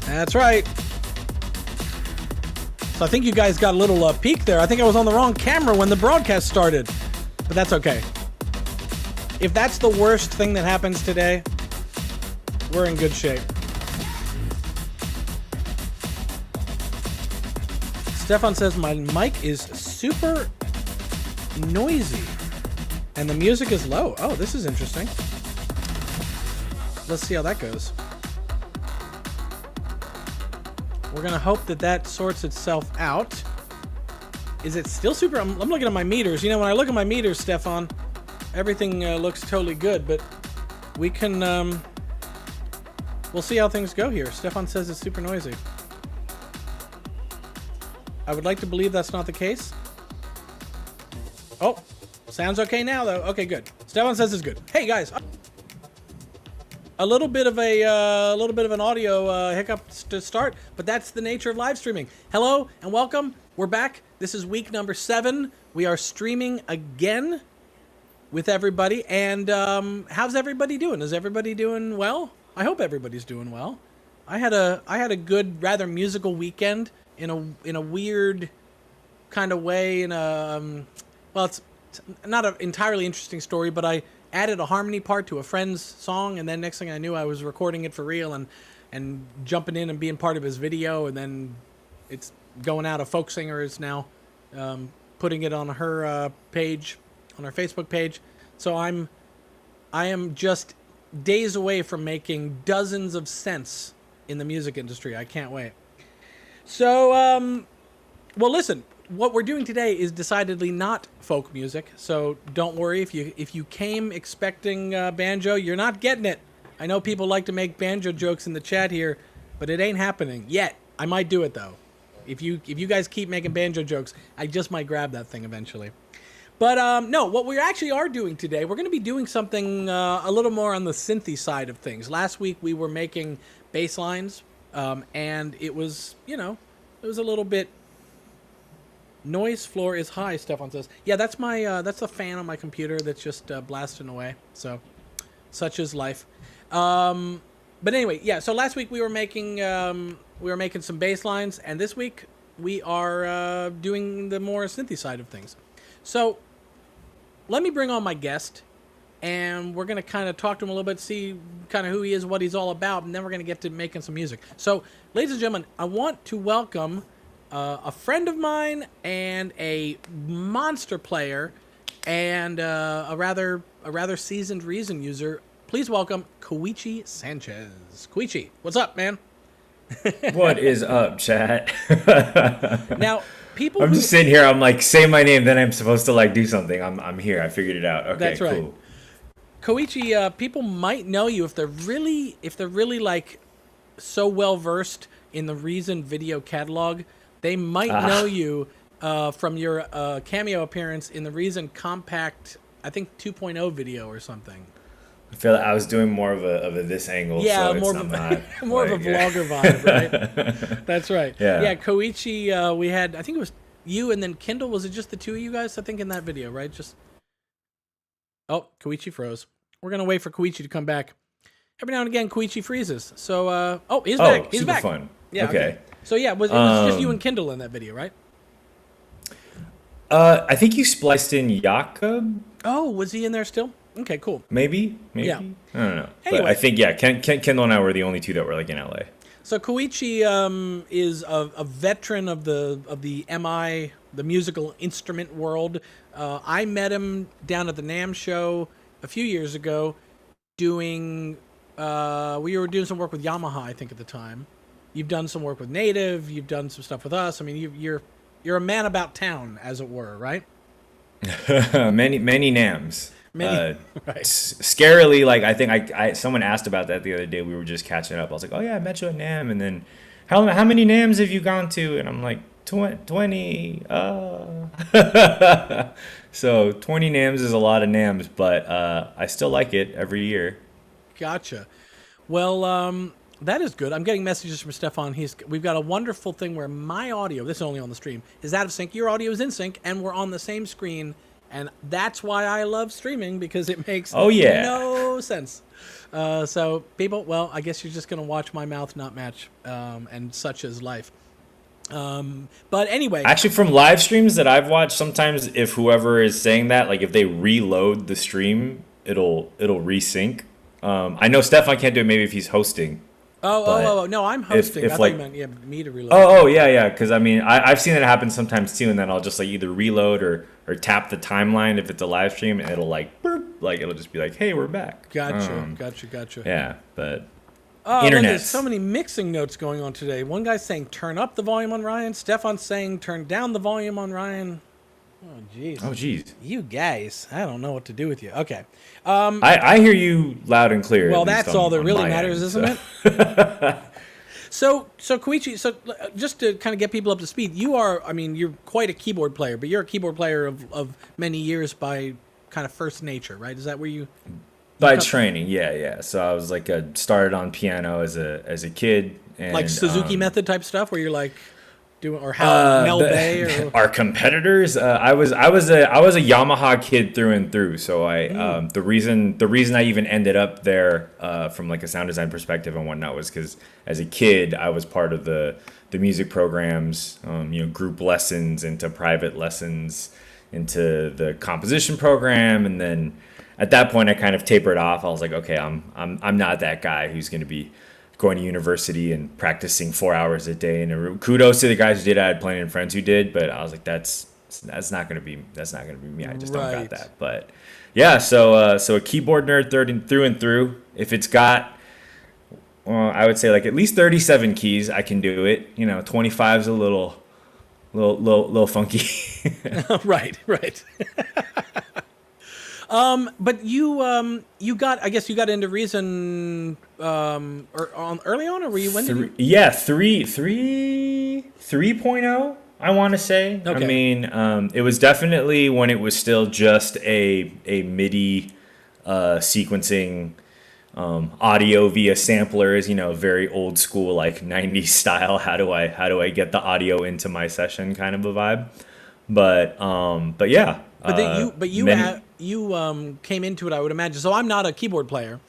That's right. So I think you guys got a little peek there. I think I was on the wrong camera when the broadcast started, but that's okay. If that's the worst thing that happens today, we're in good shape. Stefan says my mic is super noisy and the music is low. Oh, this is interesting. Let's see how that goes. We're gonna hope that that sorts itself out. Is it still super? I'm looking at my meters. You know, when I look at my meters, Stefan, everything looks totally good, but we can, we'll see how things go here. Stefan says it's super noisy. I would like to believe that's not the case. Oh, sounds okay now though. Okay, good. Stefan says it's good. Hey guys. A little bit of an audio hiccup to start, but that's the nature of live streaming. Hello and welcome. We're back. This is week number 7. We are streaming again with everybody. And how's everybody doing? Is everybody doing well? I hope everybody's doing well. I had a good, rather musical weekend in a weird kind of way. Well, it's not an entirely interesting story, but I added a harmony part to a friend's song, and then next thing I knew, I was recording it for real and jumping in and being part of his video, and then it's going out. A folk singer is now putting it on her page, on her Facebook page. So I am just days away from making dozens of cents in the music industry. I can't wait. So, well, listen. What we're doing today is decidedly not folk music, so don't worry if you came expecting banjo, you're not getting it. I know people like to make banjo jokes in the chat here, but it ain't happening yet. I might do it though. If you guys keep making banjo jokes, I just might grab that thing eventually. But no, what we actually are doing today, we're going to be doing something a little more on the synthy side of things. Last week we were making bass lines, and it was, you know, it was a little bit. Noise floor is high, Stefan says. Yeah, that's my that's a fan on my computer that's just blasting away. So, such is life. But anyway, yeah. So last week we were making some bass lines, and this week we are doing the more synthy side of things. So let me bring on my guest, and we're gonna kind of talk to him a little bit, see kind of who he is, what he's all about, and then we're gonna get to making some music. So, ladies and gentlemen, I want to welcome a friend of mine and a monster player and a rather seasoned Reason user. Please welcome Koichi Sanchez. Koichi, what's up, man? What is up, chat? Now, people. I'm just sitting here. I'm like, say my name, then I'm supposed to like do something. I'm here. I figured it out. Okay, that's right. Cool. Koichi, people might know you if they're really like so well versed in the Reason video catalog. They might know you from your cameo appearance in the Reason Compact, I think 2.0 video or something. I feel like I was doing more of a this angle. Yeah, so more of a vlogger vibe, right? That's right. Yeah, Koichi, we had, I think it was you and then Kindle. Was it just the two of you guys? I think in that video, right? Just oh, Koichi froze. We're gonna wait for Koichi to come back. Every now and again, Koichi freezes. So oh, he's back. He's super back. Fun. Yeah. Okay. So yeah, it was just you and Kindle in that video, right? I think you spliced in Jakob. Oh, was he in there still? Okay, cool. Maybe. Yeah. I don't know. Anyway. But I think Kendall and I were the only two that were like in LA. So Koichi is a veteran of the MI, the musical instrument world. I met him down at the NAMM show a few years ago, doing. We were doing some work with Yamaha, I think, at the time. You've done some work with Native. You've done some stuff with us. I mean, you're a man about town, as it were, right? many NAMMs. Right. Scarily, like I think I someone asked about that the other day. We were just catching up. I was like, oh yeah, I met you at NAMM, and then how many NAMMs have you gone to? And I'm like 20. So 20 NAMs is a lot of NAMs, but I still like it every year. Gotcha. Well, that is good. I'm getting messages from Stefan. We've got a wonderful thing where my audio, this is only on the stream, is out of sync. Your audio is in sync, and we're on the same screen. And that's why I love streaming, because it makes no sense. So, people, well, I guess you're just going to watch my mouth not match, and such is life. But anyway. Actually, from live streams that I've watched, sometimes if whoever is saying that, like if they reload the stream, it'll resync. I know Stefan can't do it maybe if he's hosting. Oh, no, I'm hosting. If I like, thought you meant me to reload. Yeah. Because I mean, I've seen it happen sometimes too, and then I'll just like either reload or tap the timeline if it's a live stream, and it'll like burp, like it'll just be like, hey, we're back. Gotcha. Yeah, but internet. There's so many mixing notes going on today. One guy's saying turn up the volume on Ryan. Stefan's saying turn down the volume on Ryan. Oh, jeez. You guys, I don't know what to do with you. Okay. I hear you loud and clear. Well, that's all that really matters, isn't it? So Koichi, just to kind of get people up to speed, you're quite a keyboard player, but you're a keyboard player of many years by kind of first nature, right? Is that where you by training, yeah. So I was like started on piano as a kid, and like Suzuki method type stuff, where you're like doing or how Mel Bay or our competitors. I was a Yamaha kid through and through. So the reason I even ended up there from like a sound design perspective and whatnot was because as a kid I was part of the music programs, group lessons into private lessons into the composition program, and then at that point I kind of tapered off. I was like, okay, I'm not that guy who's going to be going to university and practicing 4 hours a day in a room. Kudos to the guys who did. I had plenty of friends who did, but I was like, that's not gonna be me. I just don't got that. But yeah, so a keyboard nerd through and through. If it's got, I would say like at least 37 keys, I can do it. 25 is a little funky. Right. But you got into Reason early on, or were you when did you? Yeah, 3.0, I want to say. Okay. I mean, it was definitely when it was still just a MIDI sequencing audio via samplers, very old school like 90s style. How do I get the audio into my session kind of a vibe. But yeah. But you came into it, I would imagine. So I'm not a keyboard player.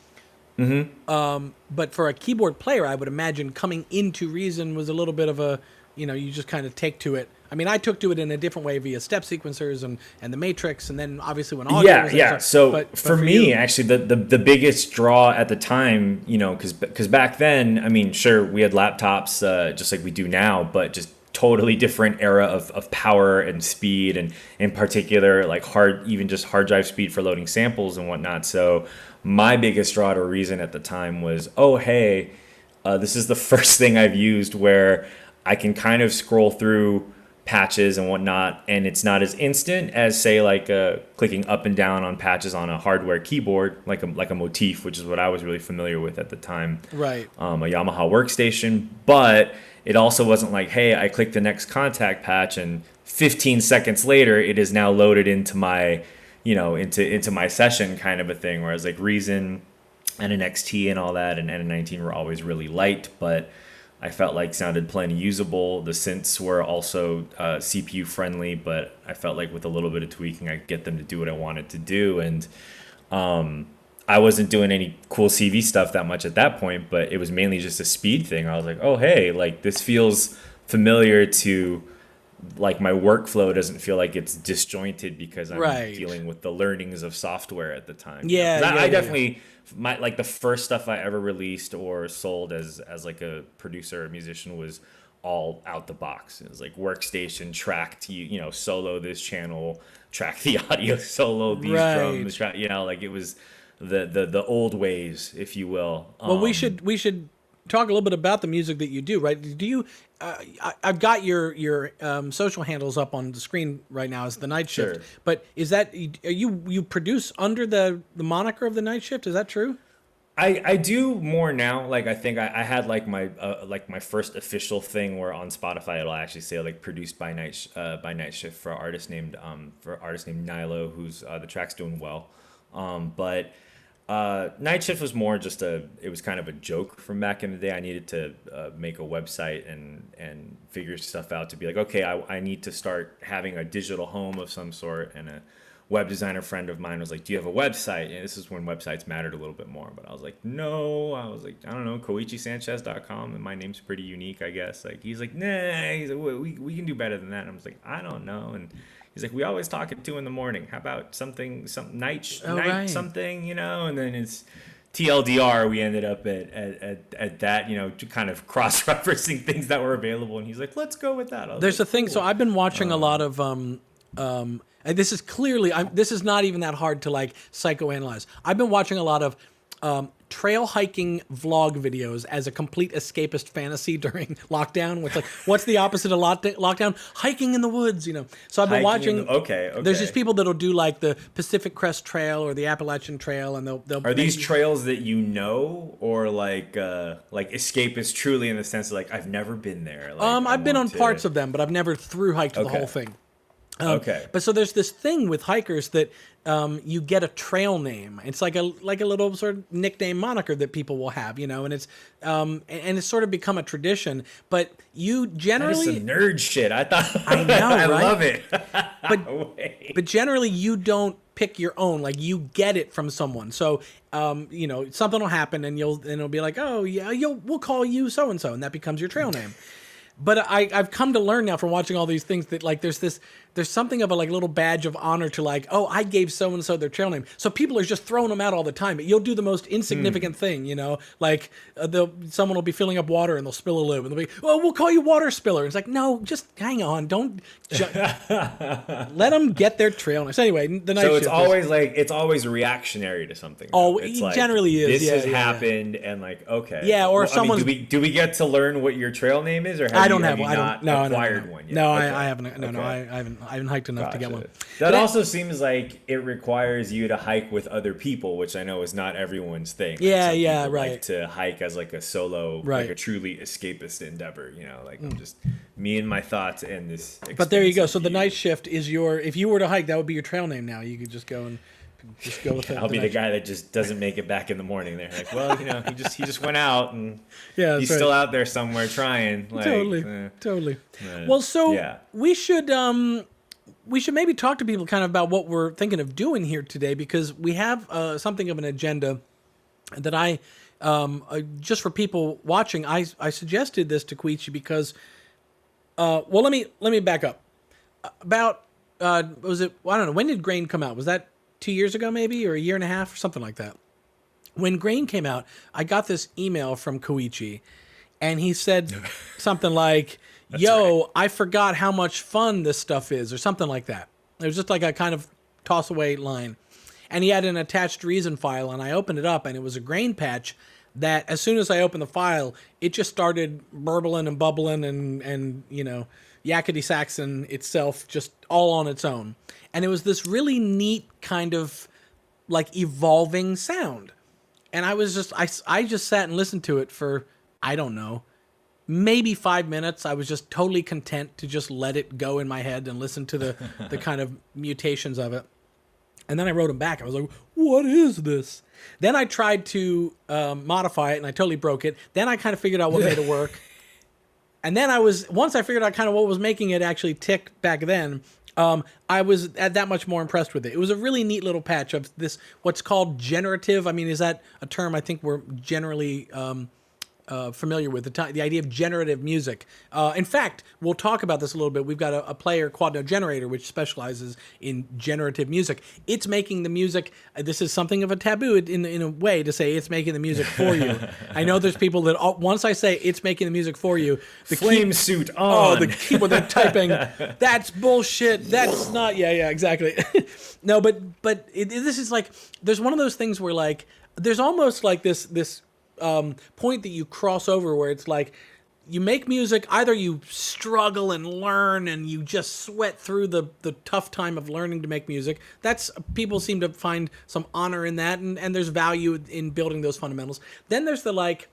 Mm-hmm. But for a keyboard player, I would imagine coming into Reason was a little bit of a, you just kind of take to it. I mean, I took to it in a different way via step sequencers and the Matrix, and then obviously when audio was yeah. So for me, you, actually, the biggest draw at the time, because back then, I mean, sure, we had laptops just like we do now, but just totally different era of power and speed, and in particular like hard drive speed for loading samples and whatnot. So my biggest draw to Reason at the time was, this is the first thing I've used where I can kind of scroll through patches and whatnot, and it's not as instant as say like clicking up and down on patches on a hardware keyboard like a Motif, which is what I was really familiar with at the time, right? A Yamaha workstation. But it also wasn't like, hey, I click the next contact patch and 15 seconds later it is now loaded into my into my session kind of a thing. Whereas like Reason and an XT and all that and N19 were always really light, but I felt like sounded plenty usable. The synths were also CPU friendly, but I felt like with a little bit of tweaking I could get them to do what I wanted to do. And I wasn't doing any cool CV stuff that much at that point, but it was mainly just a speed thing. I was like, oh, hey, like this feels familiar to, like my workflow doesn't feel like it's disjointed because I'm dealing with the learnings of software at the time. I definitely, like the first stuff I ever released or sold as like a producer or musician was all out the box. It was like workstation, tracked, solo this channel, track the audio, solo these drums, like it was the old ways, if you will. Well, we should talk a little bit about the music that you do, right? Do you? I've got your social handles up on the screen right now as the Night Shift. Sure. But is that you produce under the moniker of the Night Shift? Is that true? I do more now. Like I think I had like my first official thing where on Spotify it'll actually say like produced by Night Shift for artist named Nilo, who's the track's doing well. But Night Shift was more just it was kind of a joke from back in the day. I needed to make a website and figure stuff out to be like, okay, I need to start having a digital home of some sort. And a web designer friend of mine was like, do you have a website? And this is when websites mattered a little bit more. But I was like, no. I was like, I don't know, KoichiSanchez.com. And my name's pretty unique, I guess. Like, he's like, nah. He's like, we can do better than that. And I was like, I don't know. And he's like, we always talk at 2 a.m. How about some night right. something, you know? And then it's TLDR. We ended up at that, you know, kind of cross-referencing things that were available. And he's like, let's go with that. There's a thing. Cool. So I've been watching a lot of and this is clearly, this is not even that hard to like psychoanalyze. I've been watching a lot of trail hiking vlog videos as a complete escapist fantasy during lockdown. What's the opposite of lockdown? Hiking in the woods, you know. So I've been watching. Okay. There's these people that'll do like the Pacific Crest Trail or the Appalachian Trail, and they'll. Are these trails that you know, or like escapist truly in the sense of like I've never been there? Like, I've been on parts of them, but I've never through hiked the whole thing. Okay. But so there's this thing with hikers that you get a trail name. It's like a little sort of nickname moniker that people will have, you know, and it's sort of become a tradition. But you generally that is some nerd shit. I thought I know, I right? love it. But generally you don't pick your own. Like you get it from someone. So you know, something will happen and it'll be like, oh yeah, we'll call you so and so, and that becomes your trail name. But I've come to learn now from watching all these things that like there's something of a like little badge of honor to like, oh, I gave so and so their trail name. So people are just throwing them out all the time. But you'll do the most insignificant thing, you know, like someone will be filling up water and they'll spill a lid and they'll be, oh, we'll call you Water Spiller. It's like, no, just hang on, don't let them get their trail name. So anyway, the night shift. So it's always reactionary to something. Oh, it's it generally is. This has happened, and like okay. Yeah, or if someone's. I mean, do we get to learn what your trail name is, or have you not acquired one yet? No, okay. I haven't. No, I haven't hiked enough to get one. That also seems like it requires you to hike with other people, which I know is not everyone's thing. Yeah, Some people right. like to hike as like a solo, right. like a truly escapist endeavor. You know, like I'm just me and my thoughts and this. But there you go. So the night shift is if you were to hike, that would be your trail name now. You could just go and just go with it. I'll be the guy that just doesn't make it back in the morning. They're like, well, you know, he just went out and he's still out there somewhere trying. Like, totally. Well, so we should maybe talk to people kind of about what we're thinking of doing here today, because we have something of an agenda that I just for people watching. I suggested this to Koichi because well, let me back up. About was it? I don't know. When did Grain come out? Was that 2 years ago, maybe, or a year and a half, or something like that? When Grain came out, I got this email from Koichi, and he said something like, "Yo, right. I forgot how much fun this stuff is," or something like that. It was just like a kind of toss away line, and he had an attached reason file, and I opened it up, and it was a Grain patch that, as soon as I opened the file, it just started burbling and bubbling and you know, yakety saxon itself just all on its own. And it was this really neat kind of like evolving sound. And I just sat and listened to it for, I don't know, maybe 5 minutes. I was just totally content to just let it go in my head and listen to the kind of mutations of it. And then I wrote them back. I was like, what is this? Then I tried to modify it, and I totally broke it. Then I kind of figured out what made it work. And then once I figured out kind of what was making it actually tick back then, I was that much more impressed with it. It was a really neat little patch of this, what's called generative. I mean, is that a term I think we're generally familiar with, the idea of generative music. In fact, we'll talk about this a little bit. We've got a player, Quadno Generator, which specializes in generative music. It's making the music. This is something of a taboo in a way to say it's making the music for you. I know there's people that once I say it's making the music for you, the flame suit on. Oh, the keyboard they're typing. That's bullshit. That's not. Yeah, exactly. No, but this is like, there's one of those things where like there's almost like this point that you cross over where it's like you make music, either you struggle and learn and you just sweat through the tough time of learning to make music. That's, people seem to find some honor in that, and there's value in building those fundamentals. Then there's the like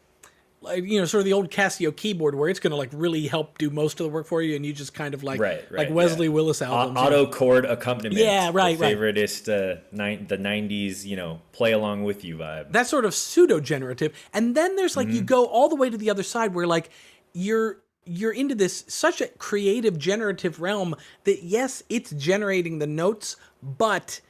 sort of the old Casio keyboard where it's going to like really help do most of the work for you, and you just kind of like like Wesley Willis albums. Auto chord accompaniment. Yeah, right, the favoriteest, the 90s, play along with you vibe. That sort of pseudo-generative. And then there's like, you go all the way to the other side where like you're into this such a creative generative realm that yes, it's generating the notes, but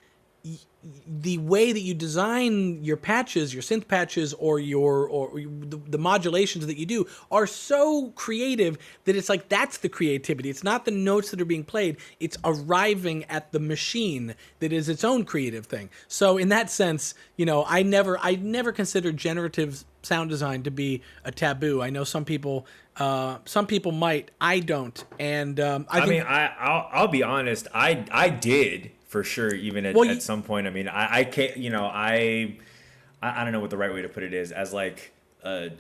the way that you design your patches, your synth patches, or the modulations that you do are so creative that it's like, that's the creativity. It's not the notes that are being played. It's arriving at the machine that is its own creative thing. So in that sense, I never considered generative sound design to be a taboo. I know some people might. I don't. And I'll be honest. I did. For sure, even at some point. I mean, I can't, I don't know what the right way to put it is, as like a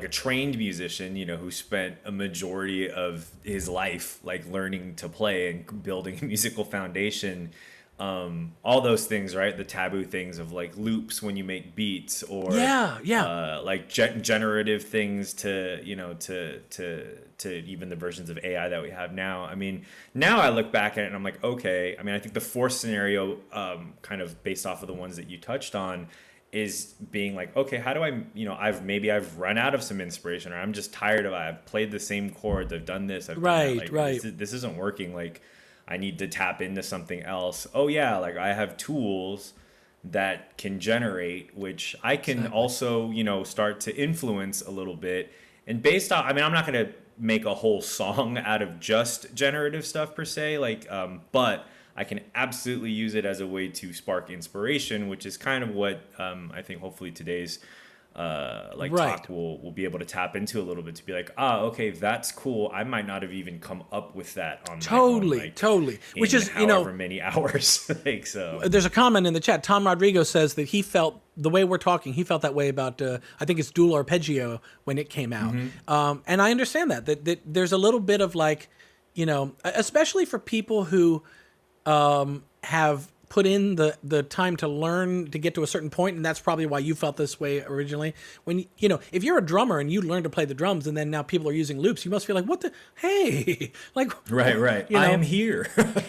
trained musician, who spent a majority of his life like learning to play and building a musical foundation. All those things, right? The taboo things of like loops when you make beats, or like generative things to even the versions of AI that we have now. I mean, now I look back at it and I'm like, okay. I mean, I think the fourth scenario, kind of based off of the ones that you touched on, is being like, okay, how do I, I've run out of some inspiration, or I'm just tired of it. I've played the same chords. I've done this. I've done that. Like, this isn't working. Like, I need to tap into something else. Oh yeah, like I have tools that can generate, which I can also, start to influence a little bit. And based on, I mean, I'm not going to make a whole song out of just generative stuff per se, like, but I can absolutely use it as a way to spark inspiration, which is kind of what I think hopefully today's talk will be able to tap into a little bit, to be like, okay, that's cool. I might not have even come up with that on my own, totally. Which is, however many hours. Like, so there's a comment in the chat. Tom Rodrigo says that he felt the way we're talking, he felt that way about I think it's dual arpeggio when it came out. And I understand that there's a little bit of like, especially for people who have put in the time to learn to get to a certain point, and that's probably why you felt this way originally. When if you're a drummer and you learn to play the drums, and then now people are using loops, you must feel like, what the hey, like right. I am here.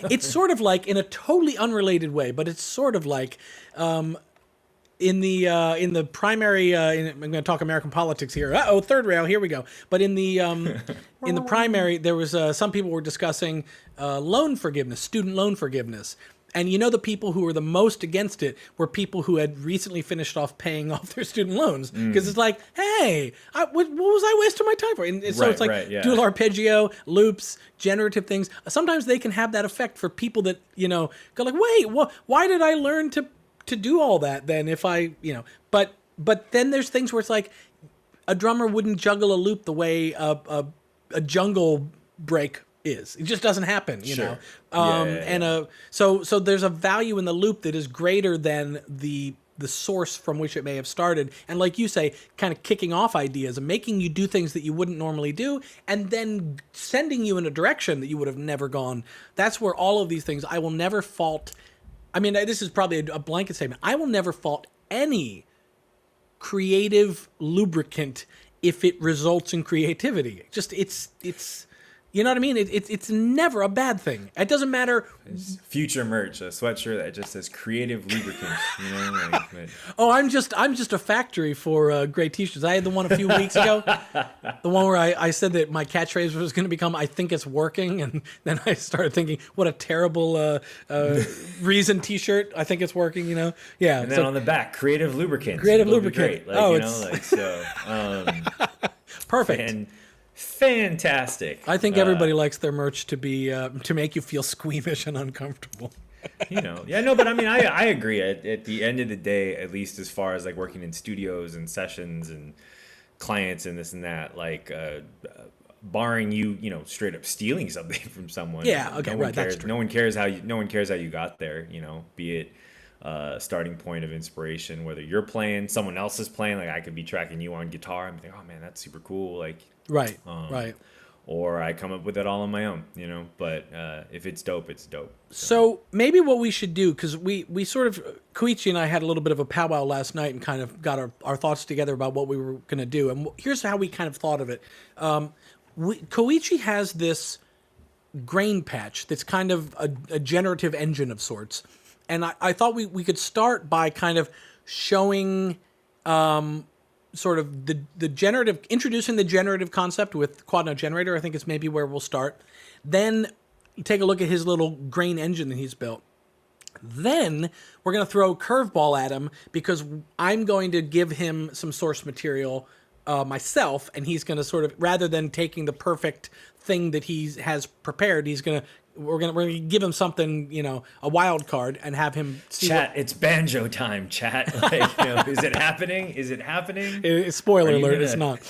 It's sort of like, in a totally unrelated way, but it's sort of like in the primary. I'm going to talk American politics here. Third rail. Here we go. But in the primary, there was some people were discussing loan forgiveness, student loan forgiveness. And the people who were the most against it were people who had recently finished off paying off their student loans. Because it's like, hey, what was I wasting my time for? And so it's like dual arpeggio, loops, generative things. Sometimes they can have that effect for people that, go like, wait, why did I learn to do all that then if I, But then there's things where it's like a drummer wouldn't juggle a loop the way a jungle break is. It just doesn't happen, know. And so there's a value in the loop that is greater than the source from which it may have started. And like you say, kind of kicking off ideas and making you do things that you wouldn't normally do, and then sending you in a direction that you would have never gone. That's where all of these things, I will never fault. I mean, this is probably a blanket statement. I will never fault any creative lubricant if it results in creativity. Just it's. You know what I mean? It's never a bad thing. It doesn't matter. It's future merch, a sweatshirt that just says creative lubricant. Oh, I'm just a factory for great t-shirts. I had the one a few weeks ago, the one where I said that my catchphrase was going to become "I think it's working," and then I started thinking, what a terrible reason t-shirt. I think it's working. Yeah. And then on the back, creative lubricant. Creative lubricant. Great. Perfect. And fantastic. I think everybody likes their merch to be to make you feel squeamish and uncomfortable. But I mean, I agree. At the end of the day, at least as far as like working in studios and sessions and clients and this and that, like barring you, straight up stealing something from someone. Yeah. Okay. Right. Cares. That's true. No one cares how you got there. Be it starting point of inspiration. Whether you're playing, someone else is playing, like I could be tracking you on guitar and think, oh man, that's super cool. Like, Right. um, Right. or I come up with it all on my own, you know. But if it's dope, it's dope. So maybe what we should do, because we sort of, Koichi and I had a little bit of a powwow last night and kind of got our thoughts together about what we were going to do. And here's how we kind of thought of it. Koichi has this grain patch that's kind of a generative engine of sorts. And I thought we could start by kind of showing sort of the generative, introducing the generative concept with Quad Note Generator. I think it's maybe where we'll start. Then take a look at his little grain engine that he's built. Then we're going to throw a curveball at him because I'm going to give him some source material myself, and he's going to sort of, rather than taking the perfect thing that he has prepared, we're gonna give him something, you know, a wild card, and have him see. Chat, it's banjo time. Chat, like, you know, is it happening? Is it happening? Spoiler alert, it's not.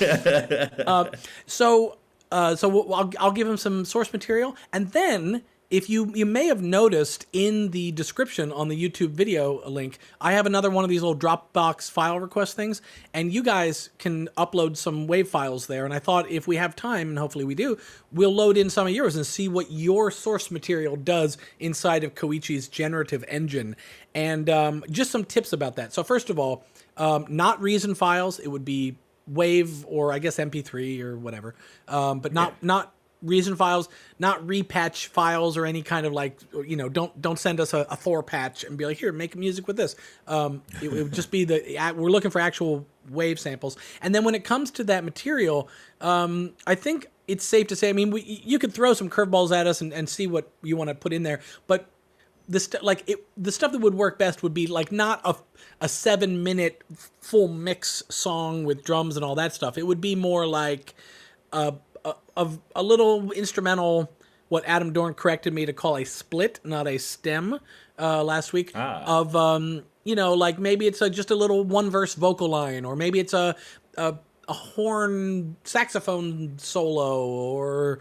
So I'll give him some source material, and then if you may have noticed in the description on the YouTube video link, I have another one of these little Dropbox file request things, and you guys can upload some WAV files there. And I thought if we have time, and hopefully we do, we'll load in some of yours and see what your source material does inside of Koichi's generative engine, and just some tips about that. So first of all, not Reason files. It would be WAV or I guess MP3 or whatever, but not Reason files, not repatch files or any kind of, like, you know, don't send us a Thor patch and be like, here, make music with this. It would just be we're looking for actual wave samples. And then when it comes to that material, I think it's safe to say, I mean, you could throw some curveballs at us and see what you want to put in there, but the stuff that would work best would be like not a 7-minute full mix song with drums and all that stuff. It would be more like of a little instrumental, what Adam Dorn corrected me to call a split, not a stem, last week. Of you know, like maybe it's just a little one verse vocal line, or maybe it's a horn saxophone solo, or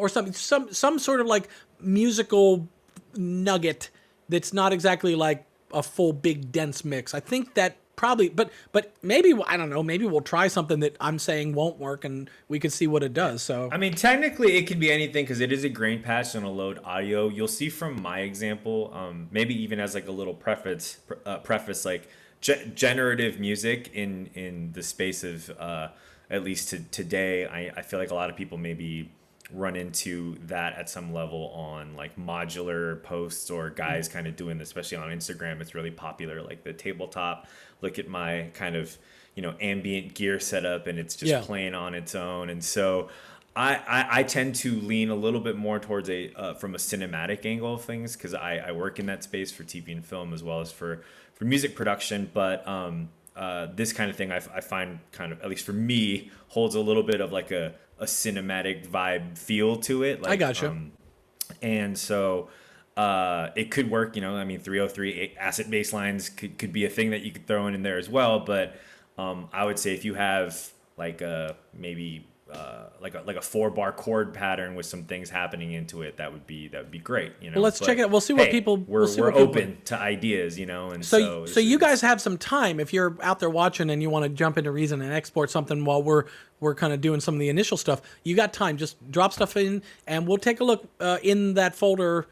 something, some sort of like musical nugget that's not exactly like a full big dense mix. I think that probably, but maybe, I don't know, maybe we'll try something that I'm saying won't work and we can see what it does. So I mean, technically it can be anything because it is a grain patch on a load audio. You'll see from my example, maybe even as like a little preface, like generative music in the space of at least today. I feel like a lot of people maybe run into that at some level on like modular posts, or guys kind of doing this, especially on Instagram. It's really popular, like the tabletop, look at my kind of, you know, ambient gear setup, and it's just playing on its own. And so I tend to lean a little bit more towards from a cinematic angle of things, because I work in that space for TV and film as well as for music production. But this kind of thing I find kind of, at least for me, holds a little bit of like a cinematic vibe feel to it. Like, I gotcha. And so it could work, you know, I mean, 303 acid bass lines could be a thing that you could throw in there as well. But I would say if you have like maybe like a 4-bar chord pattern with some things happening into it, that would be great, you know. Well, let's check it out. We'll see what people. We're open to ideas, you know. And so you guys have some time if you're out there watching and you want to jump into Reason and export something while we're kind of doing some of the initial stuff. You got time. Just drop stuff in, and we'll take a look in that folder.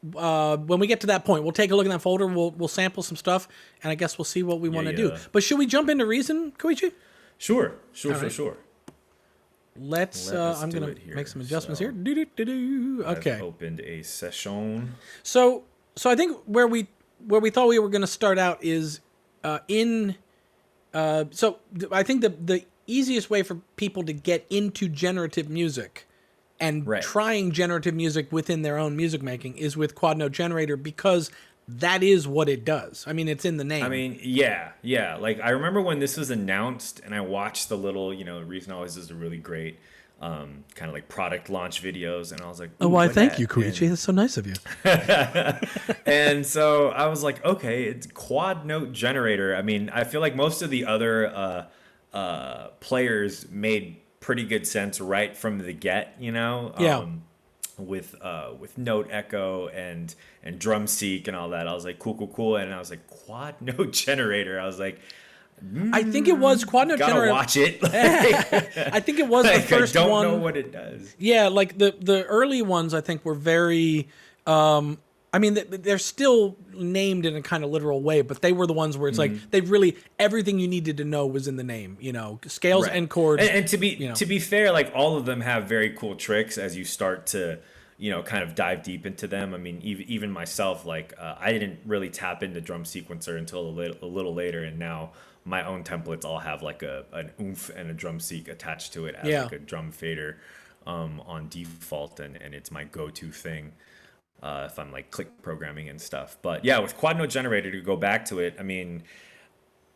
When we get to that point, we'll take a look in that folder. We'll sample some stuff, and I guess we'll see what we want to do. But should we jump into Reason, Koichi? Sure. Let's I'm going to make some adjustments here. Okay. I've opened a session. So I think where we thought we were going to start out is so I think the easiest way for people to get into generative music and trying generative music within their own music making is with Quad Note Generator, because that is what it does. I mean, it's in the name. I mean, yeah. Like, I remember when this was announced, and I watched the little, you know, Reason always does a really great kind of like product launch videos, and I was like, oh, why, thank you, Koichi. That's so nice of you. And so I was like, okay, it's Quad Note Generator. I mean, I feel like most of the other players made pretty good sense right from the get, you know? Yeah. with note echo and drum seek and all that. I was like, cool. And I was like, quad note generator. I was like, I think it was quad note gotta generator. watch it. I think it was the first I don't one. know what it does. Yeah, like the early ones, I think were very. I mean, they're still named in a kind of literal way, but they were the ones where it's like they really everything you needed to know was in the name. You know, scales Right. and chords. And to be fair, like all of them have very cool tricks as you start to kind of dive deep into them. I mean, even myself, like I didn't really tap into drum sequencer until a little later, and now my own templates all have like an oomph and a drum seek attached to it as like a drum fader on default, and it's my go-to thing. If I'm like click programming and stuff. But yeah, with quad note generator, to go back to it, I mean,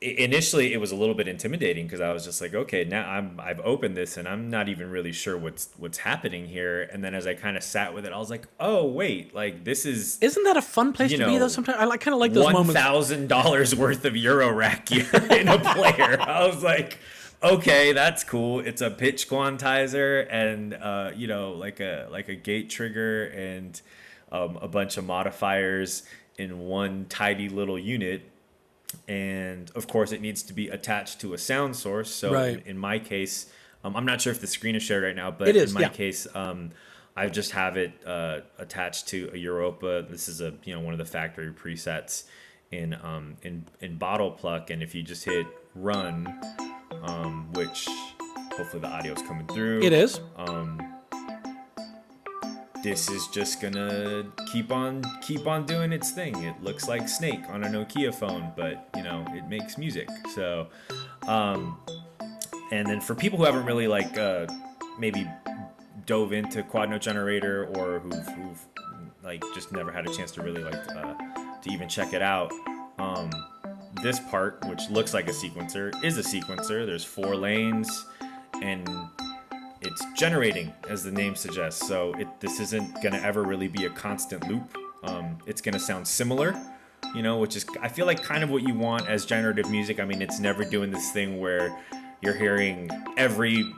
initially it was a little bit intimidating because I was just like, okay, now I've opened this and I'm not even really sure what's happening here. And then as I kind of sat with it, I was like, oh wait, like this Isn't that a fun place to be though? Sometimes I kind of like those moments. $1,000 worth of Euro rack gear in a player. I was like, okay, that's cool. It's a pitch quantizer and like a gate trigger and a bunch of modifiers in one tidy little unit. And of course it needs to be attached to a sound source. So in my case, I'm not sure if the screen is shared right now, but in my case, I just have it attached to a Europa. This is one of the factory presets in Bottle Pluck. And if you just hit run, which hopefully the audio is coming through. It is. This is just gonna keep on doing its thing. It looks like Snake on a Nokia phone, but it makes music. So, and then for people who haven't really like maybe dove into quad note generator or who've like just never had a chance to really like to even check it out, this part, which looks like a sequencer, is a sequencer. There's 4 lanes and it's generating, as the name suggests. So this isn't going to ever really be a constant loop. It's going to sound similar, which is, I feel like, kind of what you want as generative music. I mean, it's never doing this thing where you're hearing every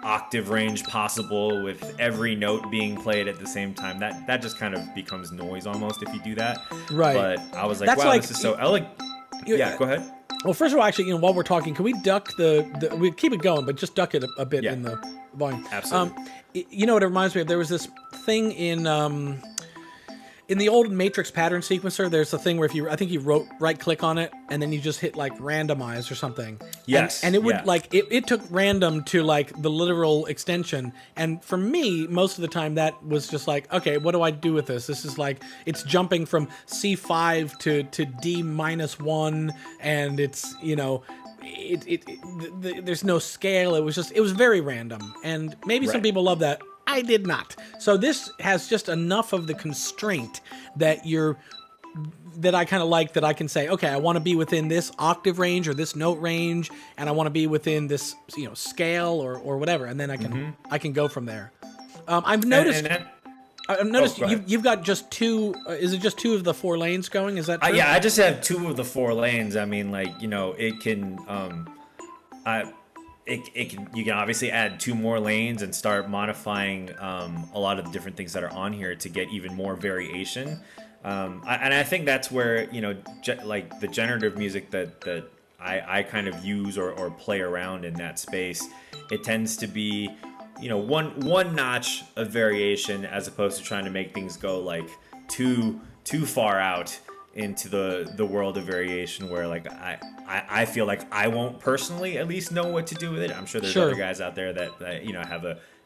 octave range possible with every note being played at the same time. That just kind of becomes noise almost if you do that. Right. But I was like, That's wow, like, this is so elegant. Yeah, go ahead. Well, first of all, actually, while we're talking, can we duck we keep it going, but just duck it a bit in the volume. Absolutely. What it reminds me of? There was this thing in the old Matrix pattern sequencer. There's a thing where I think you right click on it and then you just hit like randomize or something. Yes. And it would like it took random to like the literal extension. And for me, most of the time that was just like, okay, what do I do with this? This is like it's jumping from C5 to D-1, and it's there's no scale. It was very random, and maybe some people love that. I did not. So this has just enough of the constraint that I kind of like, that I can say, okay, I want to be within this octave range or this note range, and I want to be within this scale or whatever, and then I can go from there. I've noticed. You've got just 2. Is it just 2 of the 4 lanes going? Is that true? Yeah, I just have 2 of the 4 lanes. I mean, like it can. You can obviously add 2 more lanes and start modifying a lot of the different things that are on here to get even more variation. And I think that's where like the generative music that I kind of use or play around in that space. It tends to be one notch of variation as opposed to trying to make things go like too far out into the world of variation, where like I feel like I won't personally at least know what to do with it. I'm sure there's other guys out there that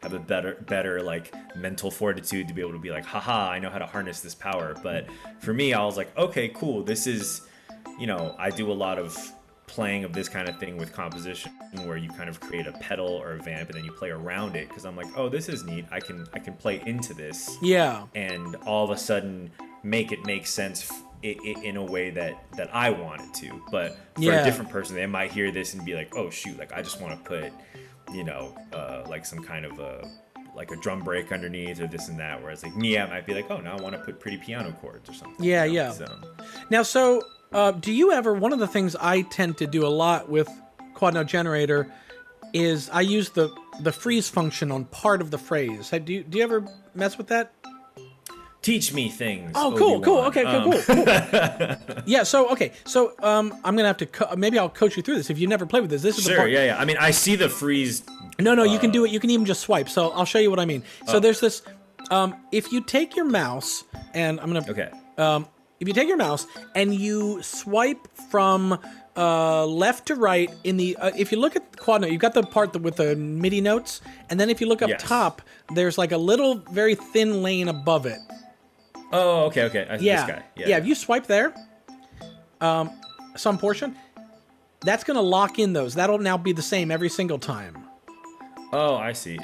have a better like mental fortitude to be able to be like, haha, I know how to harness this power. But for me, I was like, okay, cool. This is, I do a lot of playing of this kind of thing with composition, where you kind of create a pedal or a vamp and then you play around it, because I'm like, oh, this is neat. I can play into this. Yeah. And all of a sudden make it make sense in a way that I want it to. But for a different person, they might hear this and be like, oh shoot, like I just want to put like some kind of like a drum break underneath or this and that, whereas like me, I might be like, oh, now I want to put pretty piano chords or something. So do you ever, one of the things I tend to do a lot with quad note generator is I use the freeze function on part of the phrase. Do you ever mess with that? Teach me things. Oh, cool. Obi-Wan. Okay, cool. Yeah. So I'm gonna have to maybe I'll coach you through this if you've never played with this. This is the Sure. part. Yeah. I mean, I see the freeze. No, you can do it. You can even just swipe. So I'll show you what I mean. So there's this. If you take your mouse and I'm gonna. Okay. If you take your mouse and you swipe from left to right in the, if you look at the quad note, you've got the part with the MIDI notes, and then if you look up Yes. top, there's like a little very thin lane above it. Oh, okay. I see Yeah. this guy. Yeah. If you swipe there, some portion, that's gonna lock in those. That'll now be the same every single time. Oh, I see.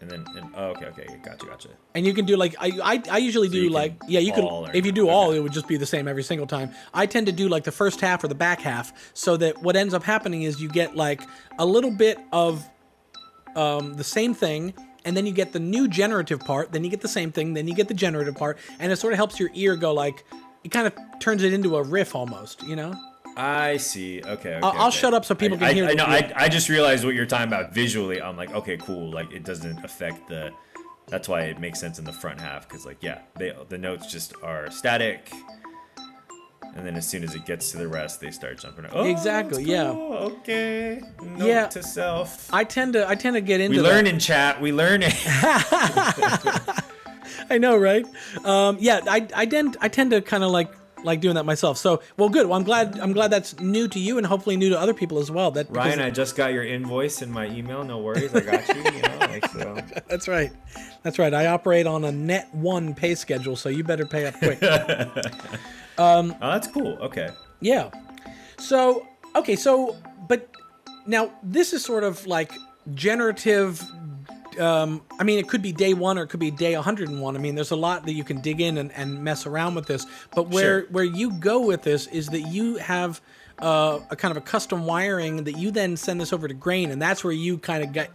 Okay. Gotcha. And you can do like I usually do you like can you could all or- if you do all, it would just be the same every single time. I tend to do like the first half or the back half, so that what ends up happening is you get like a little bit of the same thing, and then you get the new generative part, then you get the same thing, then you get the generative part, and it sort of helps your ear go like, it kind of turns it into a riff almost, you know? I see. Okay. I'll shut up so people can hear. I know. I just realized what you're talking about visually. I'm like, okay, cool. Like it doesn't affect the. That's why it makes sense in the front half, because like the notes just are static, and then as soon as it gets to the rest, they start jumping. Oh, Exactly, that's yeah. cool. Okay. Note Yeah. to self. I tend to get into We that. learn in chat. We learn it. I know, right? I tend to kind of like doing that myself. So, well, good. Well, I'm glad that's new to you and hopefully new to other people as well. Ryan, I just got your invoice in my email. No worries, I got you. You know, like so. That's right. I operate on a net 1 pay schedule, so you better pay up quick. Oh, that's cool. Okay. Yeah. So, but now this is sort of like generative. I mean, it could be day 1 or it could be day 101. I mean, there's a lot that you can dig in and mess around with this. But where you go with this is that you have a kind of a custom wiring that you then send this over to Grain, and that's where you kind of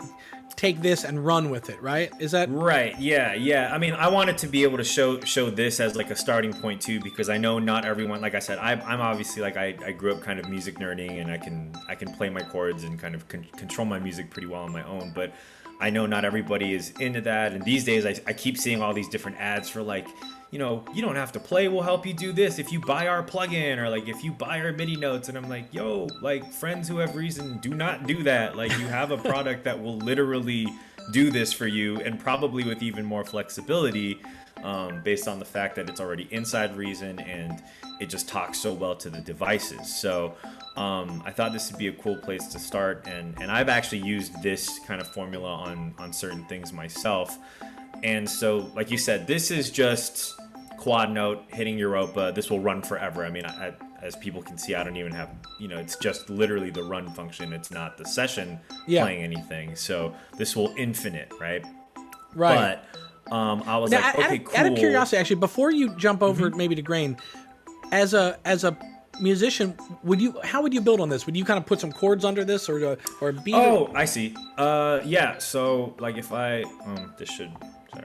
take this and run with it, right? Is that right? Yeah. I mean, I wanted to be able to show this as like a starting point too, because I know not everyone. Like I said, I'm obviously like I grew up kind of music nerding, and I can play my chords and kind of control my music pretty well on my own, but I know not everybody is into that, and these days I keep seeing all these different ads for like, you know, you don't have to play, we'll help you do this if you buy our plugin, or like if you buy our MIDI notes, and I'm like, yo, like friends who have reason, do not do that. Like you have a product that will literally do this for you, and probably with even more flexibility, based on the fact that it's already inside Reason and it just talks so well to the devices. So I thought this would be a cool place to start, and I've actually used this kind of formula on certain things myself. And so, like you said, this is just quad note hitting Europa. This will run forever. I mean, as people can see, I don't even have, you know, it's just literally the run function. It's not the session playing anything. So this will infinite, right? right? But I was Now, like, okay, cool. Out of curiosity, actually, before you jump over maybe to Grain, as a musician, how would you build on this? Would you kind of put some chords under this or beat? Oh, I see. Yeah. So like if I this should.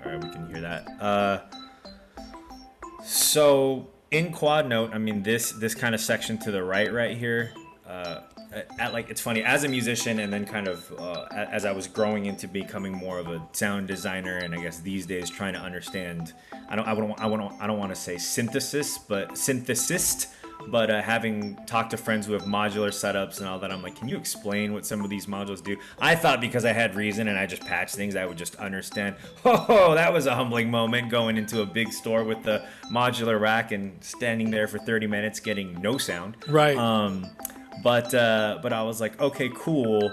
Sorry, we can hear that. So in quad note, I mean this kind of section to the right here. It's funny, as a musician, and then kind of as I was growing into becoming more of a sound designer, and I guess these days trying to understand. I don't want to say synthesist, but having talked to friends who have modular setups and all that, I'm like, can you explain what some of these modules do? I thought because I had Reason and I just patched things, I would just understand. Oh, that was a humbling moment, going into a big store with the modular rack and standing there for 30 minutes getting no sound. Right. But I was like, okay, cool.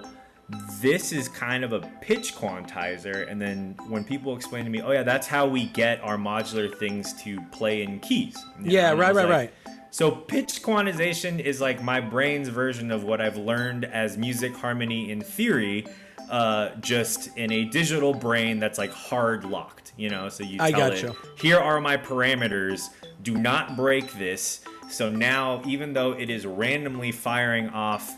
This is kind of a pitch quantizer. And then when people explain to me, oh yeah, that's how we get our modular things to play in keys. Yeah, right. So pitch quantization is like my brain's version of what I've learned as music harmony in theory, just in a digital brain that's like hard locked, you know? So you tell it, here are my parameters, do not break this. So now, even though it is randomly firing off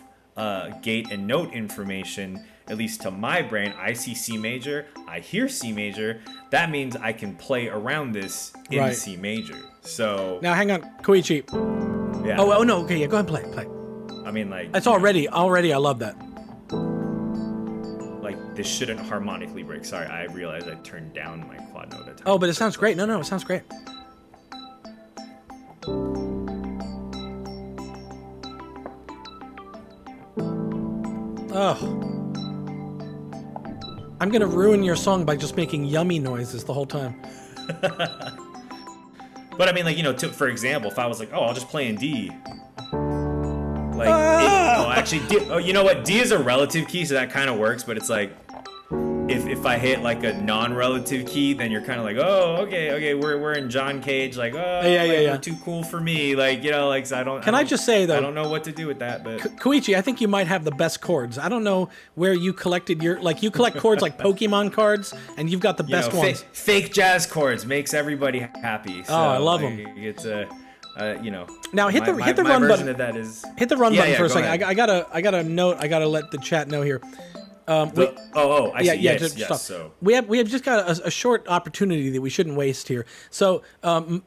gate and note information, at least to my brain, I see C major, I hear C major. That means I can play around this in C major. So now, hang on, Koichi. Yeah. Oh no. Okay, yeah. Go ahead, and play. I mean, like it's already. I love that. this shouldn't harmonically break. Sorry, I realized I turned down my quad note. Oh, but it sounds great. No, it sounds great. Oh. I'm going to ruin your song by just making yummy noises the whole time. But I mean, like, for example, if I was like, oh, I'll just play in D. Like, actually, D, you know what? D is a relative key, so that kind of works, but it's like, if I hit like a non-relative key, then you're kind of like, oh, okay, we're in John Cage, like, oh, yeah. We're too cool for me, like, like, so I don't. Can I just say though? I don't know what to do with that, but Koichi, I think you might have the best chords. I don't know where you collected you collect chords like Pokemon cards, and you've got the best ones. Fake jazz chords makes everybody happy. So, I love them. It's Now hit the my run version button. Of that is hit the run button for a go second. ahead. I got a note. I got to let the chat know here. I see. Yes, stop. So we have just got a short opportunity that we shouldn't waste here. So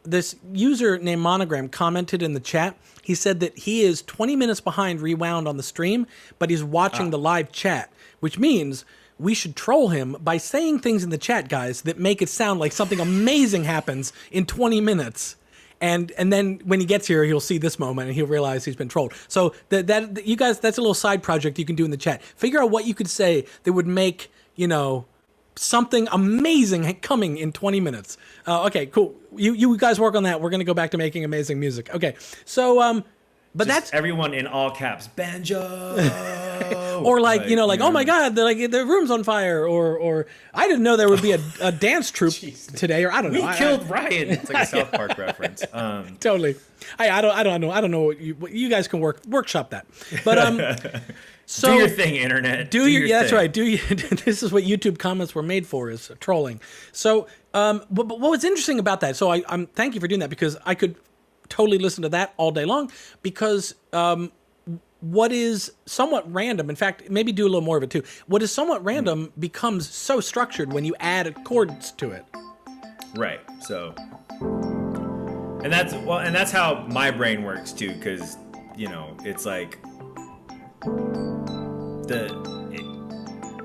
this user named Monogram commented in the chat. He said that he is 20 minutes behind Rewound on the stream, but he's watching the live chat, which means we should troll him by saying things in the chat, guys, that make it sound like something amazing happens in 20 minutes. And then when he gets here, he'll see this moment and he'll realize he's been trolled. So that you guys, that's a little side project you can do in the chat. Figure out what you could say that would make, something amazing coming in 20 minutes. Okay, cool. You guys work on that. We're going to go back to making amazing music. Okay. So, but just that's everyone in all caps, banjo. Or like oh my God, the room's on fire, or I didn't know there would be a dance troupe today, or I don't know. We killed Ryan. It's like a South Park reference. Totally. I don't know what you guys can workshop that. But so do your thing, internet. Do your that's right. This is what YouTube comments were made for, is trolling. So but what was interesting about that? So I'm thank you for doing that, because I could totally listen to that all day long, because what is somewhat random, in fact, maybe do a little more of it too. What is somewhat random becomes so structured when you add chords to it. Right. So, and that's how my brain works too, because it's like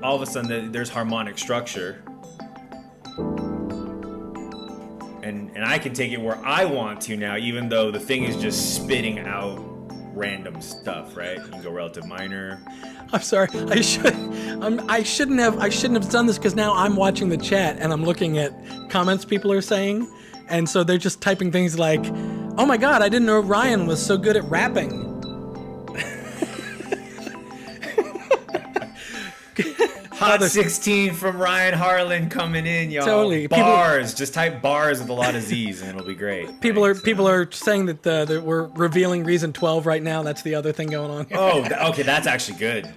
all of a sudden there's harmonic structure, and I can take it where I want to now, even though the thing is just spitting out random stuff, right? You can go relative minor. I'm sorry. I shouldn't have done this, because now I'm watching the chat and I'm looking at comments people are saying, and so they're just typing things like, "Oh my God, I didn't know Ryan was so good at rapping." Hot 16 from Ryan Harlan coming in, y'all. Totally. Bars. Just type bars with a lot of Z's and it'll be great. People are saying that we're revealing Reason 12 right now. That's the other thing going on here. Oh, okay. That's actually good.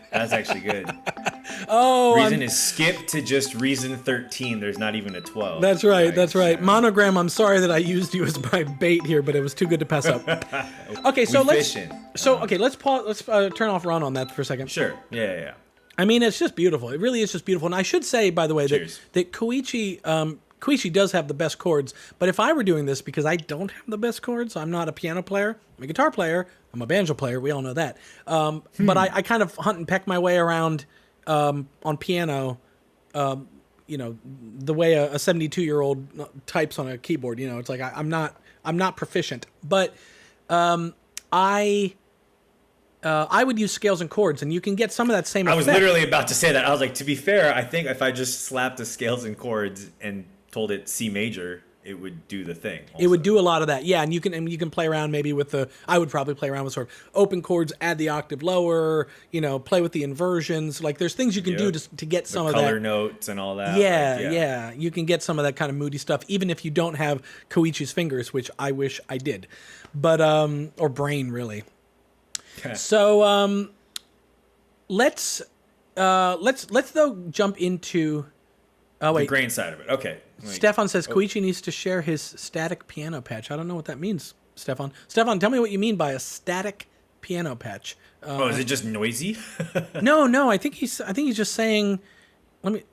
Oh, Reason is skipped to just Reason 13. There's not even a 12. That's right. That's right. Monogram, I'm sorry that I used you as my bait here, but it was too good to pass up. Okay, so let's pause. Let's turn off Ron on that for a second. Sure. Yeah. I mean, it's just beautiful. It really is just beautiful. And I should say, by the way, that Koichi does have the best chords. But if I were doing this, because I don't have the best chords, I'm not a piano player, I'm a guitar player, I'm a banjo player, we all know that. But I kind of hunt and peck my way around on piano, the way a 72-year-old types on a keyboard. It's like I'm not proficient. But I would use scales and chords, and you can get some of that same effect. I was literally about to say that. I was like, to be fair, I think if I just slapped the scales and chords and told it C major, it would do the thing. Also. It would do a lot of that, yeah. And you can play around maybe with I would probably play around with sort of open chords, add the octave lower, play with the inversions. Like there's things you can do to get some of that. Color notes and all that. Yeah. You can get some of that kind of moody stuff, even if you don't have Koichi's fingers, which I wish I did, but or brain really. So let's though jump into the grain side of it. Okay. Stefan says Koichi needs to share his static piano patch. I don't know what that means, Stefan. Stefan, tell me what you mean by a static piano patch. Is it just noisy? No. I think he's just saying. Let me.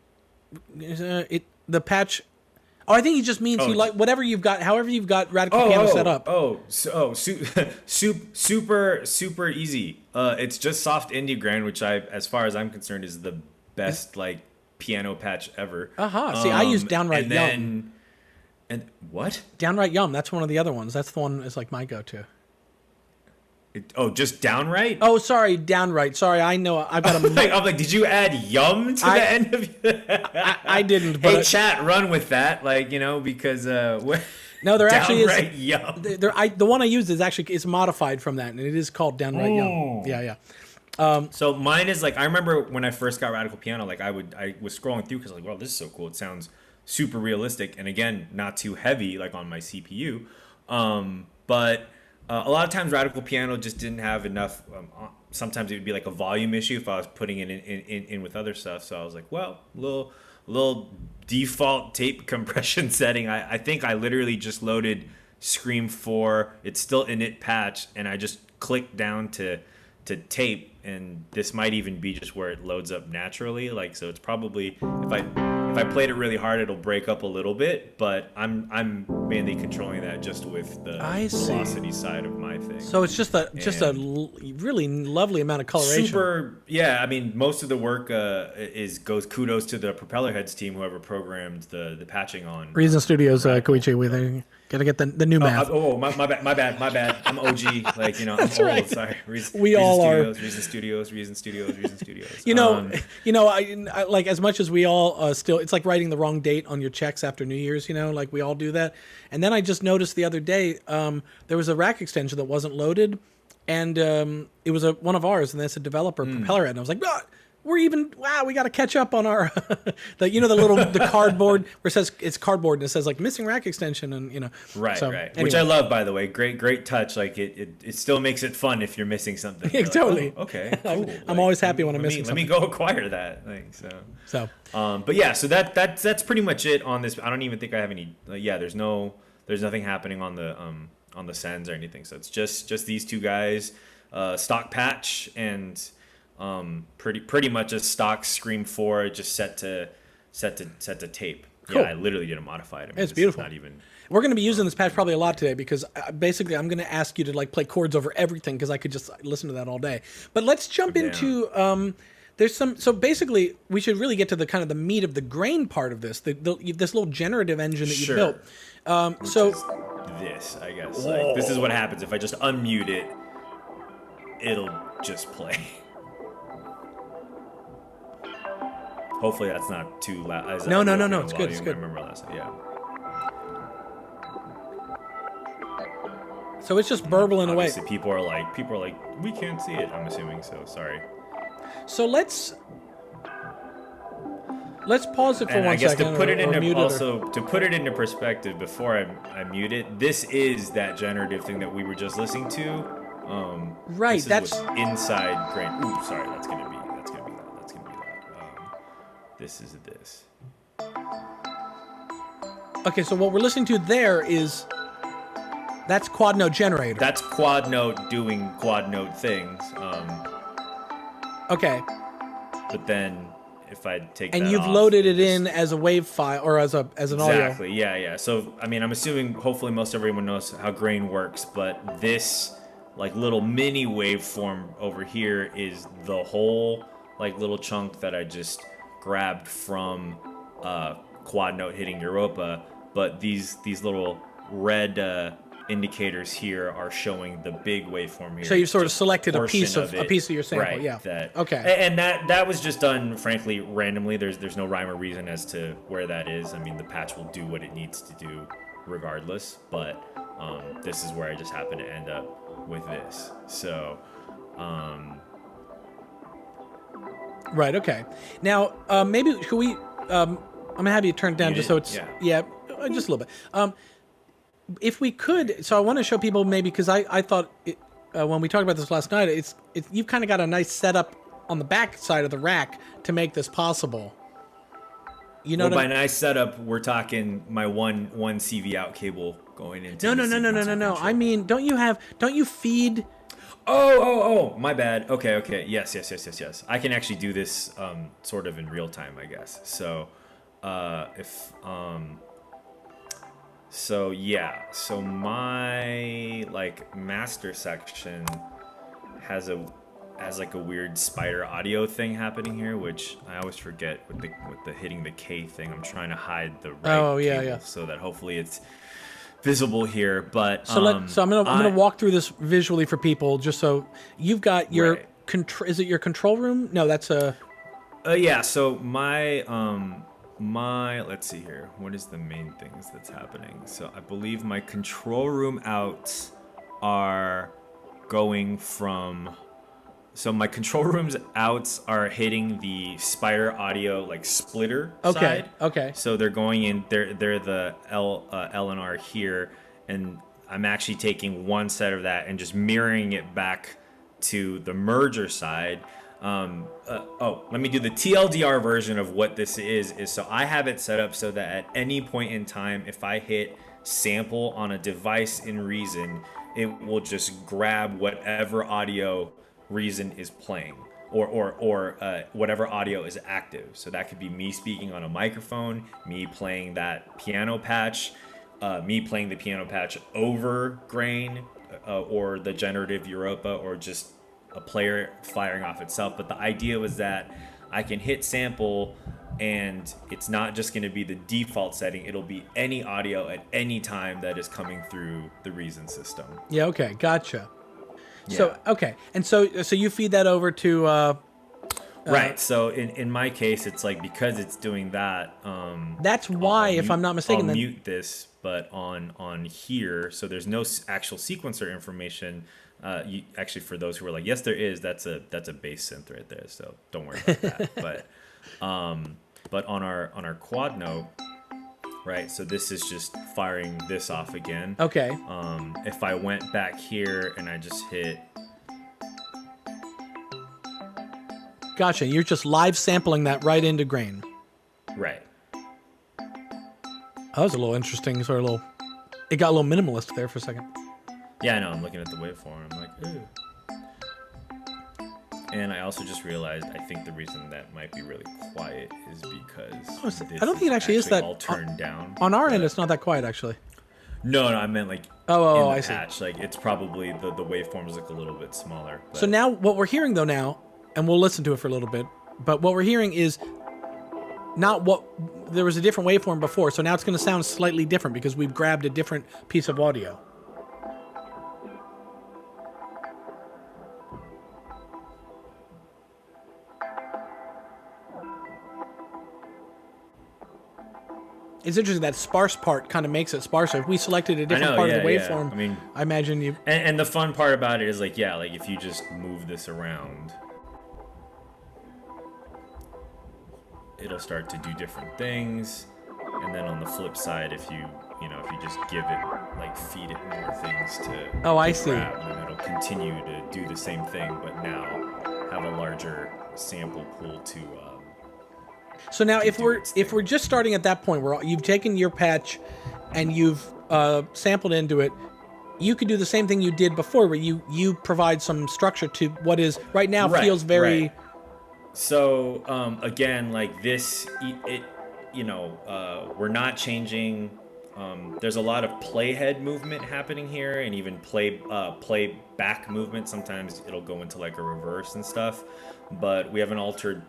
The patch. Oh, I think he just means you like whatever you've got, however you've got Radical Piano set up. Super easy. It's just soft indie grain, which as far as I'm concerned, is the best piano patch ever. See, I use Downright and Yum. then, and what? Downright Yum. That's one of the other ones. That's the one that's like my go-to. Just downright? Oh, sorry, Downright. Sorry, I know. I've got a. I'm like, did you add yum to the end of I didn't. But hey, chat, run with that, because no, there actually downright is. Yum. The one I use is modified from that, and it is called Downright Yum. Yeah. So mine is like, I remember when I first got Radical Piano, like I was scrolling through because like, well, this is so cool. It sounds super realistic, and again, not too heavy like on my CPU. But a lot of times Radical Piano just didn't have enough. Sometimes it would be like a volume issue if I was putting it in with other stuff. So I was like, well, little default tape compression setting. I think I literally just loaded Scream 4. It's still init patch, and I just clicked down to tape, and this might even be just where it loads up naturally. Like, so it's probably if I played it really hard, it'll break up a little bit, but I'm mainly controlling that just with the velocity side of my thing. So it's just a really lovely amount of coloration. Super, yeah. I mean, most of the work goes kudos to the Propeller Heads team, whoever programmed the patching on Reason Studios, Koichi. We gotta get the new math. My bad. I'm OG. I'm That's old. right. Sorry. We all are. Reason Studios. I like, as much as we all still, it's like writing the wrong date on your checks after New Year's. Like we all do that. And then I just noticed the other day there was a rack extension that wasn't loaded, and it was one of ours, and that's a developer Propeller Head, and I was like, we got to catch up on our the cardboard where it says it's cardboard and it says like missing rack extension, and right. Anyway. Which I love, by the way. Great touch. Like it still makes it fun if you're missing something. Yeah, totally. Like, okay, cool. I'm always happy when I'm missing something. Let me go acquire that. But yeah, so that's pretty much it on this. I don't even think I have any. There's nothing happening on the sends or anything. So it's just these two guys, stock patch and. Pretty much a stock Scream 4 just set to tape. Cool. Yeah, I literally didn't modify it. It's beautiful. Not even. We're going to be using this patch probably a lot today because basically I'm going to ask you to like play chords over everything because I could just listen to that all day. But let's jump into there's some. So basically, we should really get to the kind of the meat of the grain part of this. This little generative engine that you built. This, I guess. Like, this is what happens if I just unmute it. It'll just play. Hopefully that's not too loud. No. It's good. It's good. I remember last time. Yeah. So it's just burbling away. Obviously, people are like, we can't see it. I'm assuming so. Sorry. So let's pause it for 1 second. I guess to put it into perspective before I mute it, this is that generative thing that we were just listening to. Right. That's what's inside grain. Ooh, sorry. That's gonna be loud. This is this. Okay, so what we're listening to there that's quad note generator. That's quad note doing quad note things. Okay. But then if I take and that you've off, loaded it in as a WAV file or as an audio. Exactly. Yeah. So I mean, I'm assuming hopefully most everyone knows how grain works, but this like little mini waveform over here is the whole like little chunk that I just grabbed from quad note hitting Europa, but these little red indicators here are showing the big waveform here. So you've sort of selected a piece of your sample, right, yeah. Okay. And that was just done, frankly, randomly. There's no rhyme or reason as to where that is. I mean, the patch will do what it needs to do regardless, but this is where I just happen to end up with this. So. Right. Okay. Now, maybe should we? I'm gonna have you turn it down just so it's just a little bit. If we could, so I want to show people maybe because I thought when we talked about this last night, it's you've kind of got a nice setup on the back side of the rack to make this possible. You know, by nice setup, we're talking my one CV out cable going into. No. I mean, don't you feed? Oh, my bad. Okay. Yes. I can actually do this sort of in real time, I guess. So, so my like master section has has like a weird spider audio thing happening here, which I always forget with the hitting the K thing. I'm trying to hide the right cable so that hopefully it's visible here. But so I'm gonna walk through this visually for people, just so you've got your control. Is it your control room? No, that's a. Yeah. So my let's see here. What is the main things that's happening? So I believe my control room outs are going from. So my control room's outs are hitting the Spider Audio like splitter side. Okay. So they're going in. They're the L and R here, and I'm actually taking one set of that and just mirroring it back to the merger side. Let me do the TLDR version of what this is so I have it set up so that at any point in time, if I hit sample on a device in Reason, it will just grab whatever audio Reason is playing or whatever audio is active. So that could be me speaking on a microphone, me playing that piano patch, me playing the piano patch over grain, or the generative Europa, or just a player firing off itself. But the idea was that I can hit sample and it's not just going to be the default setting, it'll be any audio at any time that is coming through the Reason system. Yeah, okay, gotcha. Yeah. So okay, and so you feed that over to right. So in my case, it's like because it's doing that. That's why, if I'm not mistaken, I'll mute this. But on here, so there's no actual sequencer information. Actually, for those who are like, yes, there is. That's a bass synth right there. So don't worry about that. But on our quad note. Right, so this is just firing this off again. Okay. If I went back here and I just hit... Gotcha, you're just live sampling that right into grain. Right. That was a little interesting, sort of little... It got a little minimalist there for a second. Yeah, I know, I'm looking at the waveform, I'm like, ooh. And I also just realized, I think the reason that might be really quiet is because I don't think it actually is that all turned down. On our end, it's not that quiet, actually. No, I meant like I patch. See. Like it's probably the waveforms look a little bit smaller. But. So now what we're hearing though now, and we'll listen to it for a little bit, but what we're hearing is not what there was a different waveform before, so now it's going to sound slightly different because we've grabbed a different piece of audio. It's interesting that sparse part kind of makes it sparser. If we selected a different part of the waveform, yeah. I mean, I imagine you... And the fun part about it is like, yeah, like if you just move this around, it'll start to do different things. And then on the flip side, if you just give it, like feed it more things to I see. Grab, then it'll continue to do the same thing, but now have a larger sample pool to... So now, if we're just starting at that point where you've taken your patch and you've sampled into it, you could do the same thing you did before, where you provide some structure to what is right now feels very. Right. So again, like this, we're not changing. There's a lot of playhead movement happening here, and even play back movement. Sometimes it'll go into like a reverse and stuff. But we have an altered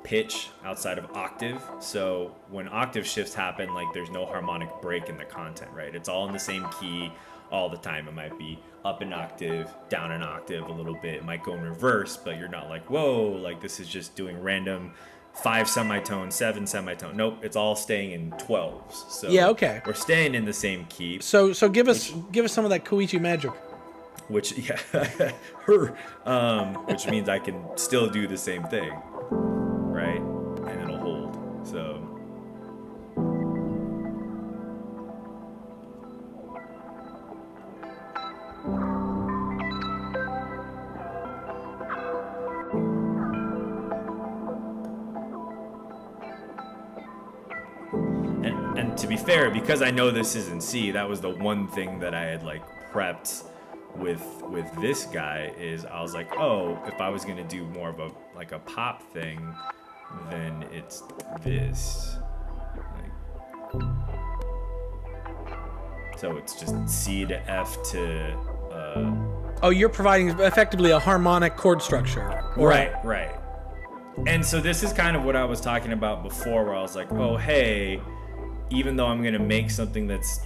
pitch outside of octave. So when octave shifts happen, like there's no harmonic break in the content, right? It's all in the same key all the time. It might be up an octave, down an octave a little bit. It might go in reverse, but you're not like, whoa, like this is just doing random 5 semitone, 7 semitone. Nope, it's all staying in 12s. So yeah, okay. We're staying in the same key. So give us some of that Koichi magic. Which means I can still do the same thing, right? And it'll hold. So and to be fair, because I know this is in C, that was the one thing that I had like prepped with this guy is I was like, oh, if I was gonna do more of a pop thing, then it's this. Like, so it's just C to F to Oh, you're providing effectively a harmonic chord structure. Right. And so this is kind of what I was talking about before, where I was like, oh, hey, even though I'm going to make something that's,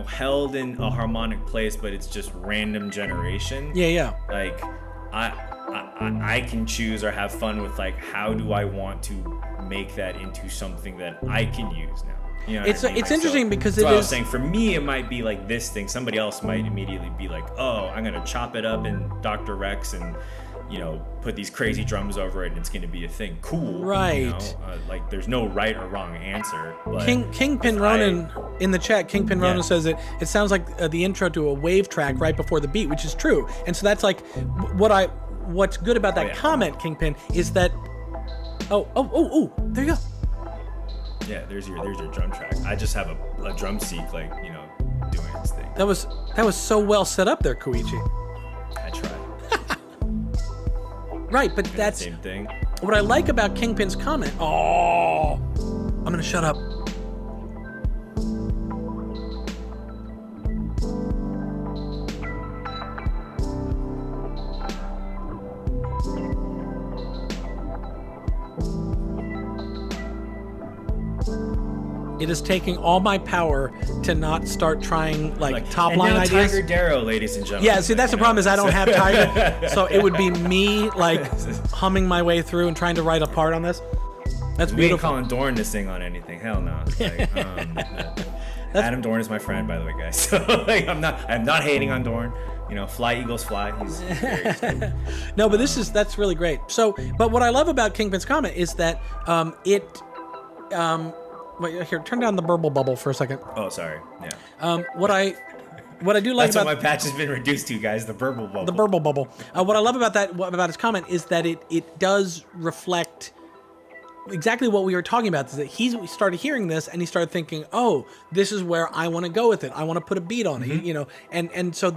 held in a harmonic place, but it's just random generation. Yeah. Like, I can choose or have fun with, like, how do I want to make that into something that I can use now? You know it's what I mean? it's interesting because I was saying, for me, it might be like this thing. Somebody else might immediately be like, oh, I'm going to chop it up in Dr. Rex and, put these crazy drums over it, and it's going to be a thing. Cool. Right. Like, there's no right or wrong answer. But Kingpin Ronan in the chat, Kingpin Ronan says it sounds like the intro to a wave track right before the beat, which is true. And so that's like what's good about that comment, Kingpin, is that oh, there you go. Yeah, there's your drum track. I just have a drum seek, like, doing its thing. That was so well set up there, Koichi. I tried. Right, but that's the same thing. What I like about Kingpin's comment. Oh, I'm gonna shut up. It is taking all my power to not start trying like top line ideas. Tiger Darrow, ladies and gentlemen. Yeah, see, that's the problem is I don't have Tiger, so it would be me like humming my way through and trying to write a part on this. That's beautiful. We ain't calling Dorn to sing on anything. Hell no. Like, Adam Dorn is my friend, by the way, guys. So like, I'm not hating on Dorn. Fly Eagles fly. He's very No, but that's really great. So, but what I love about Kingpin's comment is that wait, here, turn down the burble bubble for a second. Oh, sorry. Yeah. What I do like That's about what my patch has been reduced to, guys. The burble bubble. The burble bubble. What I love about his comment is that it does reflect exactly what we were talking about. Is that he started hearing this and he started thinking, oh, this is where I want to go with it. I want to put a beat on it. And so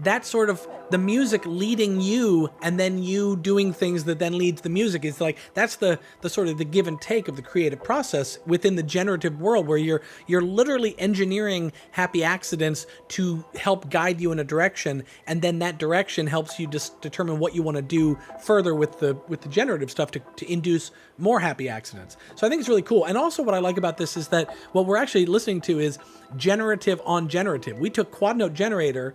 that's sort of the music leading you, and then you doing things that then leads the music. It's like that's the sort of the give and take of the creative process within the generative world, where you're literally engineering happy accidents to help guide you in a direction, and then that direction helps you just determine what you want to do further with the generative stuff to induce more happy accidents. So I think it's really cool. And also what I like about this is that what we're actually listening to is generative on generative. We took quad note generator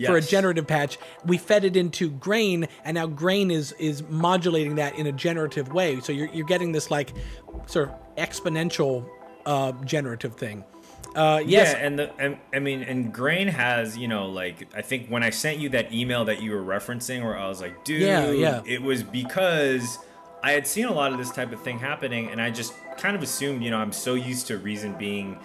for a generative patch, we fed it into Grain, and now Grain is modulating that in a generative way. So you're getting this like sort of exponential generative thing. Yes. Yeah, and Grain has, like, I think when I sent you that email that you were referencing, where I was like, dude, it was because I had seen a lot of this type of thing happening, and I just kind of assumed, I'm so used to Reason being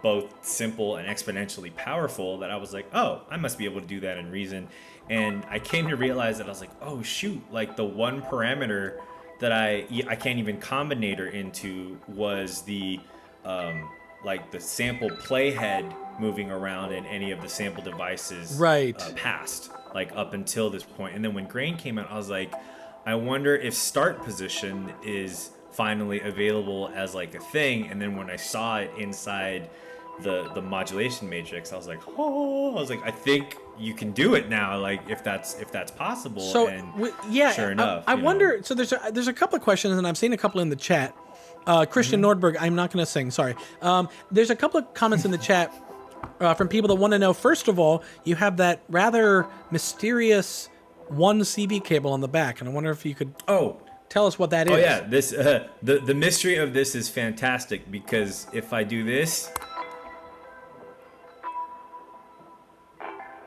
both simple and exponentially powerful that I was like, oh, I must be able to do that in Reason. And I came to realize that I was like, oh shoot, like the one parameter that I can't even combinator into was the like the sample playhead moving around in any of the sample devices past, like up until this point. And then when Grain came out, I was like, I wonder if start position is finally available as like a thing. And then when I saw it inside the modulation matrix, I was like, I think you can do it now, like if that's possible. So sure enough, I wonder. So there's a couple of questions, and I've seen a couple in the chat. Christian Nordberg, I'm not going to sing, sorry. There's a couple of comments in the chat from people that want to know. First of all, you have that rather mysterious 1 CB cable on the back, and I wonder if you could tell us what that is. Oh yeah, this the mystery of this is fantastic, because if I do this,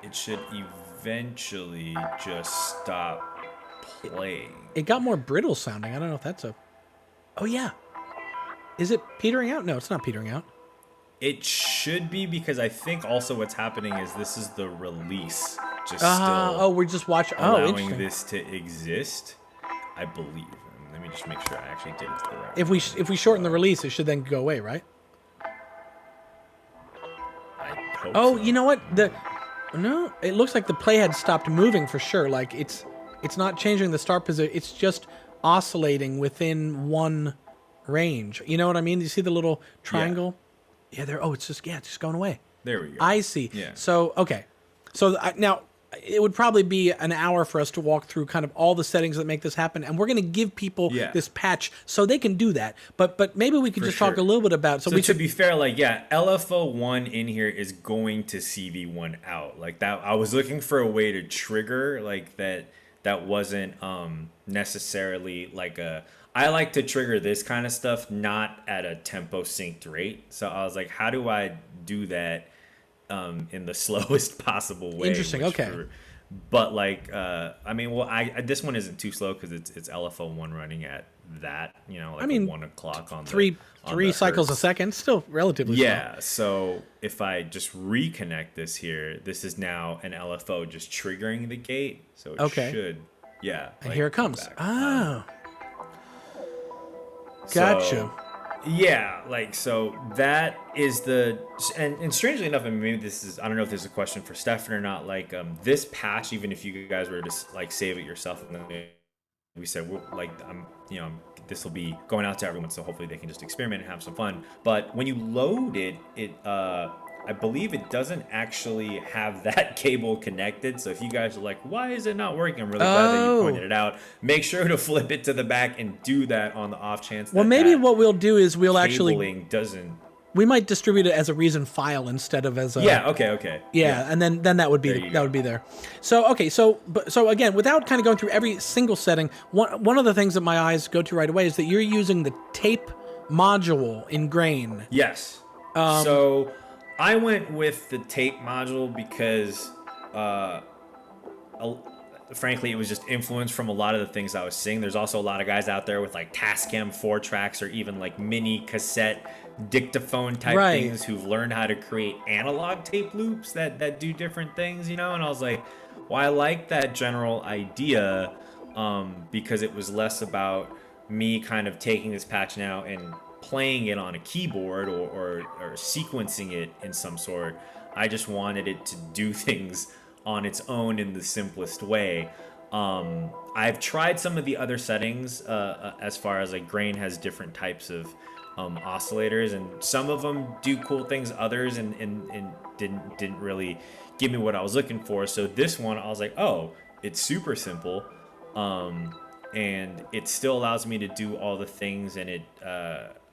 it should eventually just stop playing. It got more brittle sounding. I don't know if that's a... Oh yeah. Is it petering out? No, it's not petering out. It should be, because I think also what's happening is this is the release. Just still we're just watching. Allowing this to exist, I believe. Let me just make sure I actually did it to the right. If we shorten the release, it should then go away, right? I hope so. You know what? No, it looks like the playhead stopped moving for sure. Like it's not changing the start position. It's just oscillating within one range. You know what I mean? You see the little triangle? Yeah, there. Oh, it's just going away. There we go. I see. Yeah. So okay. So now it would probably be an hour for us to walk through kind of all the settings that make this happen, and we're going to give people this patch so they can do that. But maybe we could just talk a little bit about. So to be fair, like LFO1 in here is going to CV1 out. Like that, I was looking for a way to trigger like that. That wasn't necessarily like a. I like to trigger this kind of stuff not at a tempo synced rate. So I was like, how do I do that in the slowest possible way? Interesting. Okay. But like, I mean, well, this one isn't too slow because it's LFO1 running at that, you know, like I mean, 1 o'clock on three cycles a second, still relatively slow. Yeah. So if I just reconnect this here, this is now an LFO just triggering the gate. So it should, And like, here it comes. back. Oh. Gotcha. So, yeah, like, so that is the, and strangely enough, I mean, maybe this is, I don't know if this is a question for Stefan or not, like, this patch, even if you guys were to, like, save it yourself, and then we said, well, like, you know, this will be going out to everyone, so hopefully they can just experiment and have some fun. But when you load it, I believe it doesn't actually have that cable connected. So if you guys are like, why is it not working? I'm really glad that you pointed it out. Make sure to flip it to the back and do that on the off chance that maybe what we'll do is we'll actually doesn't. We might distribute it as a reason file instead of as a. Yeah. Okay. Yeah, and then that would be would be there. So so again, without kind of going through every single setting, one of the things that my eyes go to right away is that you're using the tape module in Grain. Yes. So I went with the tape module because, frankly, it was just influenced from a lot of the things I was seeing. There's also a lot of guys out there with like Tascam 4 tracks or even like mini cassette dictaphone type things who've learned how to create analog tape loops that do different things, you know? And I was like, well, I like that general idea because it was less about me kind of taking this patch now and playing it on a keyboard or sequencing it in some sort. I just wanted it to do things on its own in the simplest way. I've tried some of the other settings as far as like Grain has different types of oscillators, and some of them do cool things, others and didn't really give me what I was looking for. So this one I was like, oh, it's super simple, and it still allows me to do all the things, and it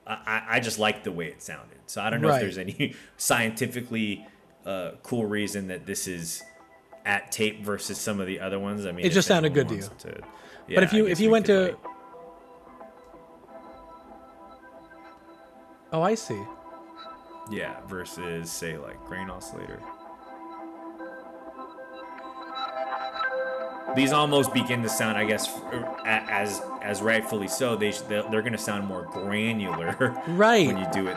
I just like the way it sounded. So I don't know if there's any scientifically cool reason that this is at tape versus some of the other ones. I mean, it just sounded good to you. But if you went to, oh, I see. Yeah, versus say like Grain oscillator. These almost begin to sound, I guess, as rightfully so. They're going to sound more granular, right, when you do it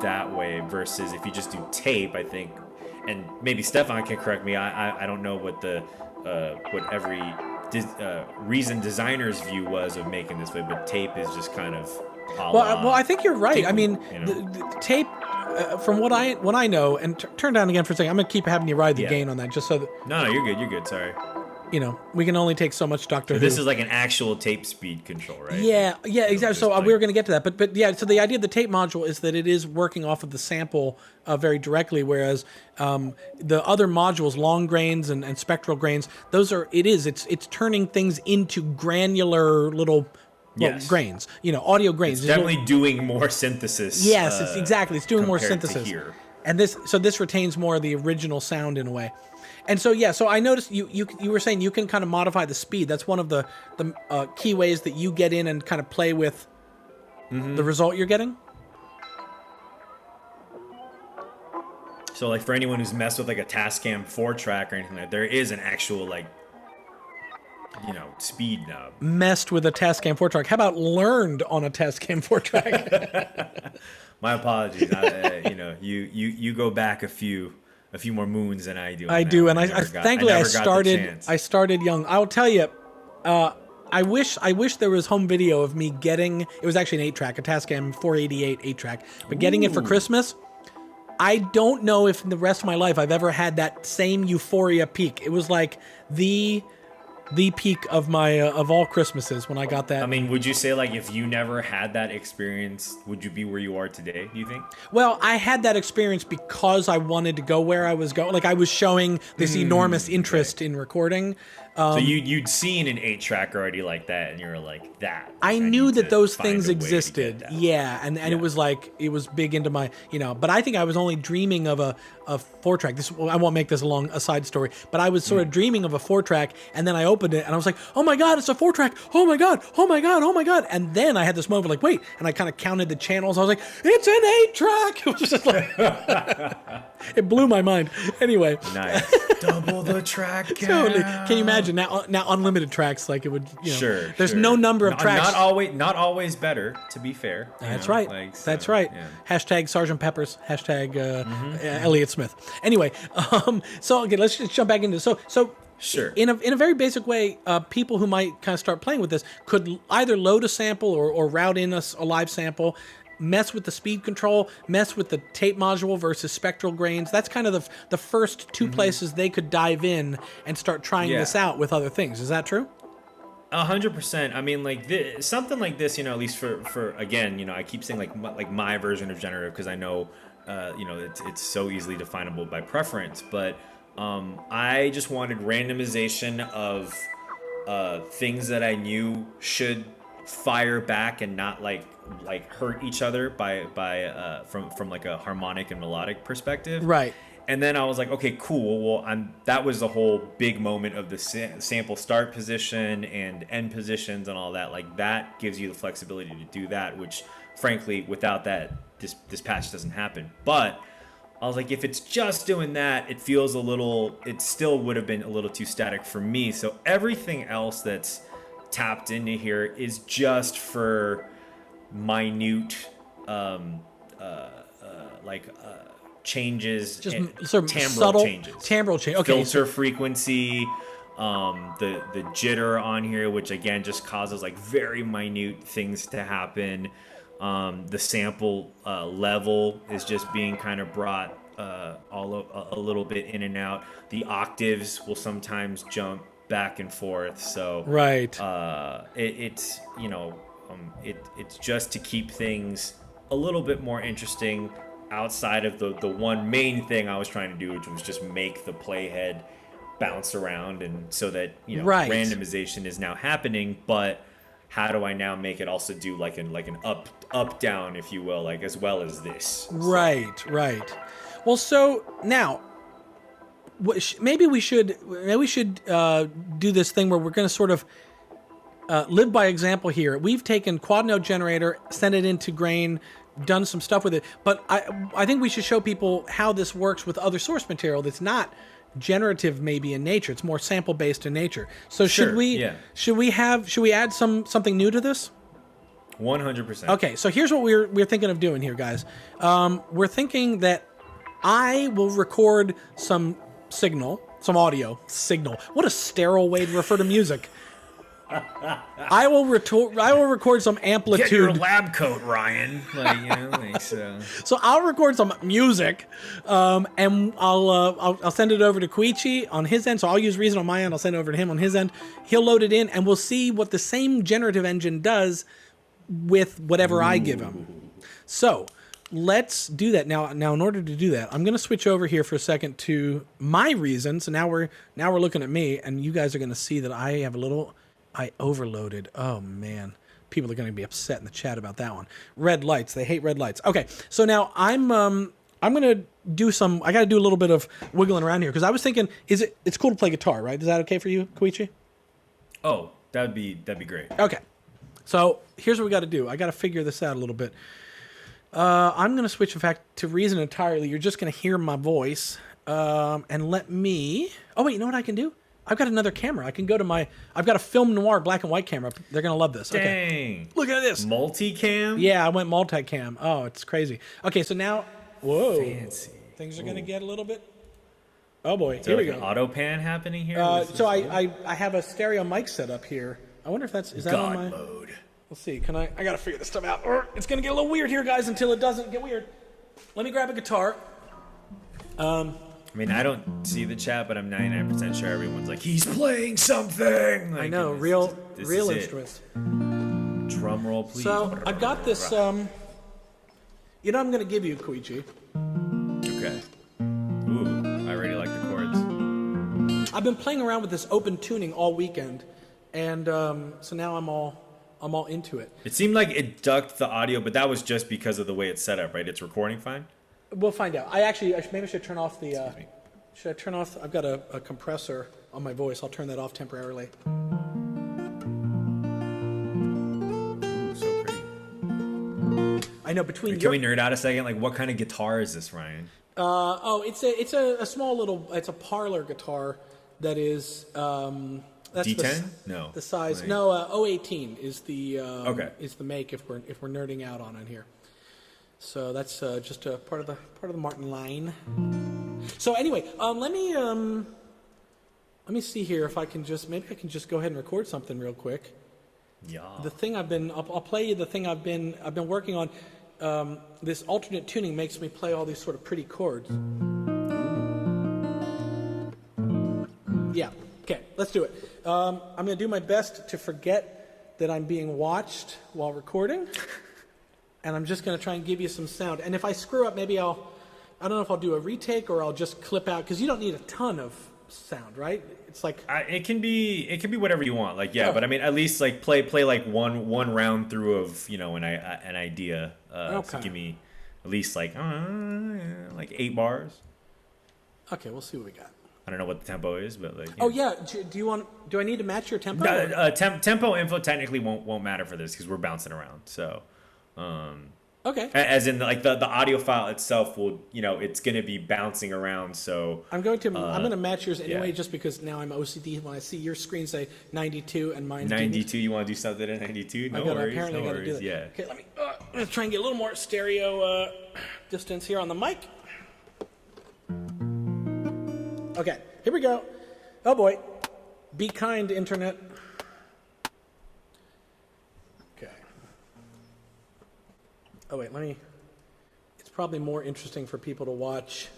that way. Versus if you just do tape, I think, and maybe Stefan can correct me. I don't know what the what every reason designer's view was of making this way, but tape is just kind of. Well, I think you're right. Tape, I mean, you know? the tape. From what I know, and turn down again for a second. I'm gonna keep having you ride the gain on that, just so that. No, you're good. You're good. Sorry. You know, we can only take so much Doctor Who. This is like an actual tape speed control, right? Yeah, exactly. So we were going to get to that, but yeah. So the idea of the tape module is that it is working off of the sample very directly, whereas the other modules, long grains and spectral grains, it's turning things into granular little. Grains, audio grains. It's definitely doing more synthesis. Yes, it's doing more synthesis. Here. And this retains more of the original sound in a way. And so so I noticed you were saying you can kind of modify the speed. That's one of the key ways that you get in and kind of play with the result you're getting. So like for anyone who's messed with like a Tascam 4 track or anything like that, there is an actual like speed knob. Messed with a Tascam 4 track. How about learned on a Tascam 4 track? My apologies. You go back a few more moons than I do. I do, and thankfully I started young. I'll tell you, I wish there was home video of me getting. It was actually an 8-track, a Tascam 488 8-track, but getting it for Christmas. I don't know if in the rest of my life I've ever had that same euphoria peak. It was like the the peak of my of all Christmases when I got that. I mean, would you say like if you never had that experience, would you be where you are today? Do you think? Well, I had that experience because I wanted to go where I was going. Like I was showing this enormous interest in recording. So you'd seen an 8-track already like that, and you were like, that. I knew need that to those find a things way to get existed. that. Yeah, and it was like it was big into my, but I think I was only dreaming of a 4-track. This I won't make this a side story, but I was sort of dreaming of a 4-track, and then I opened it and I was like, "Oh my god, it's a 4-track. Oh my god. Oh my god. Oh my god." And then I had this moment like, "Wait," and I kind of counted the channels. I was like, "It's an 8-track." It was just like it blew my mind. Anyway, Nice. Double the track count. totally. Can you imagine now unlimited tracks like it would, Sure. There's no number of tracks. Not always better, to be fair. That's right. That's right. Yeah. Hashtag Sergeant Peppers. Hashtag Elliott Smith. Anyway, so okay, let's just jump back into so Sure. in a very basic way, people who might kind of start playing with this could either load a sample or route in a live sample, mess with the speed control, mess with the tape module versus spectral grains. That's kind of the first two places they could dive in and start trying this out with other things. Is that true? 100%. I mean, like something like this, at least for again, I keep saying like my version of generative because I know, it's so easily definable by preference. But I just wanted randomization of things that I knew should fire back and not like hurt each other from like a harmonic and melodic perspective. Right. And then I was like, okay, cool. Well, that was the whole big moment of the sample start position and end positions and all that. Like that gives you the flexibility to do that, which frankly, without that, this patch doesn't happen. But I was like, if it's just doing that, it still would have been a little too static for me. So everything else that's tapped into here is just for minute, changes, Just and sort of timbral subtle changes, timbral change. Okay, filter frequency, the jitter on here, which again just causes like very minute things to happen. The sample level is just being kind of brought a little bit in and out. The octaves will sometimes jump back and forth. So right, it's just to keep things a little bit more interesting outside of the one main thing I was trying to do, which was just make the playhead bounce around, and so that right. randomization is now happening. But how do I now make it also do like an up down, if you will, like as well as this? Right. Well, so now maybe we should do this thing where we're going to sort of live by example here. We've taken quad node generator, sent it into grain, done some stuff with it, but I think we should show people how this works with other source material that's not generative maybe in nature. It's more sample based in nature. So Sure, should we add something new to this? 100%. Okay, so here's what we're thinking of doing here, guys. We're thinking that I will record some audio signal. What a sterile way to refer to music. I will record some amplitude. Get your lab coat, Ryan. So I'll record some music, and I'll send it over to Koichi on his end. So I'll use Reason on my end. I'll send it over to him on his end. He'll load it in, and we'll see what the same generative engine does with whatever I give him. So let's do that now. In order to do that, I'm going to switch over here for a second to my Reason. So now we're looking at me, and you guys are going to see that I overloaded. Oh man, people are going to be upset in the chat about that one. Red lights. They hate red lights. Okay, so now I'm going to do I got to do a little bit of wiggling around here because I was thinking, it's cool to play guitar, right? Is that okay for you, Koichi? Oh, that'd be great. Okay, so here's what we got to do. I got to figure this out a little bit. I'm going to switch, in fact, to Reason entirely. You're just going to hear my voice, and let me. Oh wait, you know what I can do? I've got another camera. I can go to I've got a film noir black and white camera. They're going to love this. Dang. Okay. Look at this. Multicam? Yeah, I went multicam. Oh, it's crazy. Okay, so now, whoa. Fancy. Things are going to get a little bit. Oh boy, Here we go. An auto pan happening here? So I have a stereo mic set up here. I wonder if is that God on my mode. Let's see. I got to figure this stuff out. It's going to get a little weird here, guys, until it doesn't get weird. Let me grab a guitar. I mean, I don't see the chat, but I'm 99% sure everyone's like, he's playing something. Like, I know, and real this is it. instruments. Drum roll, please. So I've got this. I'm going to give you Koichi. Okay. Ooh, I already like the chords. I've been playing around with this open tuning all weekend, and so now I'm all into it. It seemed like it ducked the audio, but that was just because of the way it's set up, right? It's recording fine. We'll find out. Maybe I should turn off the. Excuse me. Should I turn off? I've got a compressor on my voice. I'll turn that off temporarily. Ooh, so pretty. I know between. Can we nerd out a second? Like, what kind of guitar is this, Ryan? It's a small little. It's a parlor guitar that is. That's D10? No. The size. Like, No, 018 is the. Okay. Is the make if we're nerding out on it here. So that's just a part of the Martin line. So anyway, let me see here if I can just go ahead and record something real quick. Yeah. The thing I'll play you the thing I've been working on. This alternate tuning makes me play all these sort of pretty chords. Yeah. Okay. Let's do it. I'm going to do my best to forget that I'm being watched while recording. And I'm just going to try and give you some sound. And if I screw up, maybe I don't know if I'll do a retake or I'll just clip out, because you don't need a ton of sound, right? It's like it can be whatever you want. Like, yeah, but I mean, at least like play like one round through of an idea. Okay. So give me at least like 8 bars. Okay, we'll see what we got. I don't know what the tempo is, but like. Oh yeah, do I need to match your tempo? Tempo info technically won't matter for this because we're bouncing around. So. Okay. As in, like the audio file itself will, it's going to be bouncing around. So I'm going to match yours anyway, yeah. just because now I'm OCD when I see your screen say 92 and mine's 92. didn't. You want to do something at 92? No worries. Apparently, no I got to do worries. that. Yeah. Okay, I'm gonna try and get a little more stereo distance here on the mic. Okay, here we go. Oh boy, be kind, internet. Okay. Oh wait, it's probably more interesting for people to watch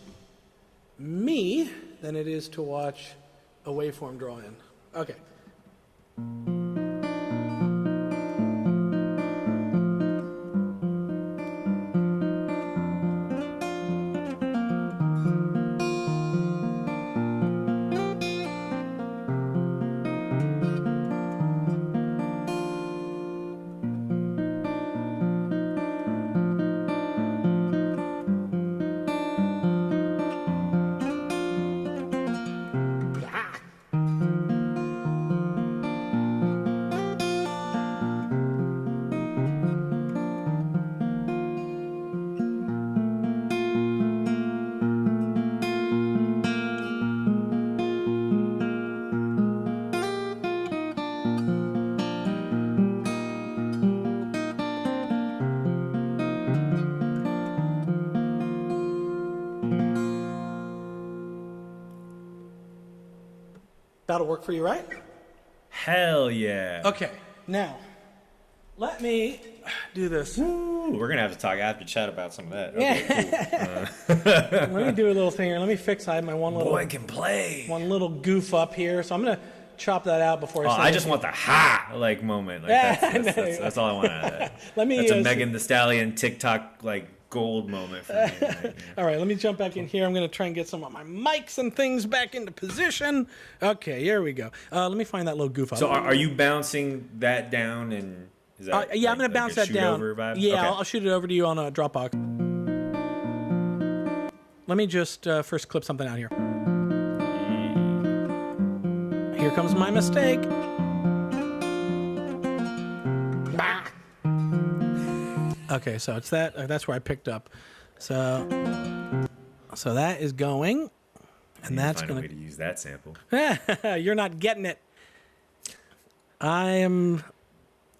me than it is to watch a waveform draw in. Okay. That'll work for you, right? Hell yeah. Okay, now, let me do this. Ooh, we're going to have to talk after chat about some of that. Okay, cool. Let me do a little thing here. Let me fix. I have my one little. Boy can play. One little goof up here, so I'm gonna chop that out before I. I just want the like moment. Like that's all I want out of that. That's a Megan Thee Stallion TikTok gold moment for me. Right. All right, let me jump back in here. I'm going to try and get some of my mics and things back into position. Okay, here we go. Let me find that little goof up. So are you bouncing that down and is that yeah, I'm going to bounce that down. Vibe? Yeah, okay. I'll shoot it over to you on a Dropbox. Let me just first clip something out here. Here comes my mistake. Bah. Okay, so it's that. That's where I picked up. So that is going, and that's going to use that sample. You're not getting it. I am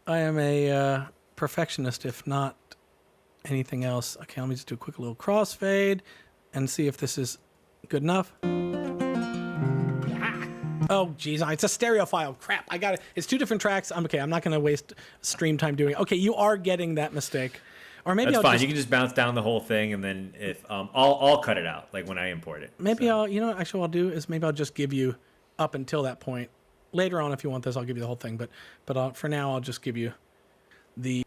a perfectionist, if not anything else. Okay, let me just do a quick little crossfade and see if this is good enough. Oh, geez, it's a stereo file. Crap, I got it. It's 2 different tracks. I'm not going to waste stream time doing it. Okay, you are getting that mistake. Or maybe That's I'll fine. just You can just bounce down the whole thing, and then if I'll cut it out like when I import it. maybe So. I'll actually what I'll do is maybe I'll just give you up until that point. Later on, if you want this, I'll give you the whole thing. But for now, I'll just give you the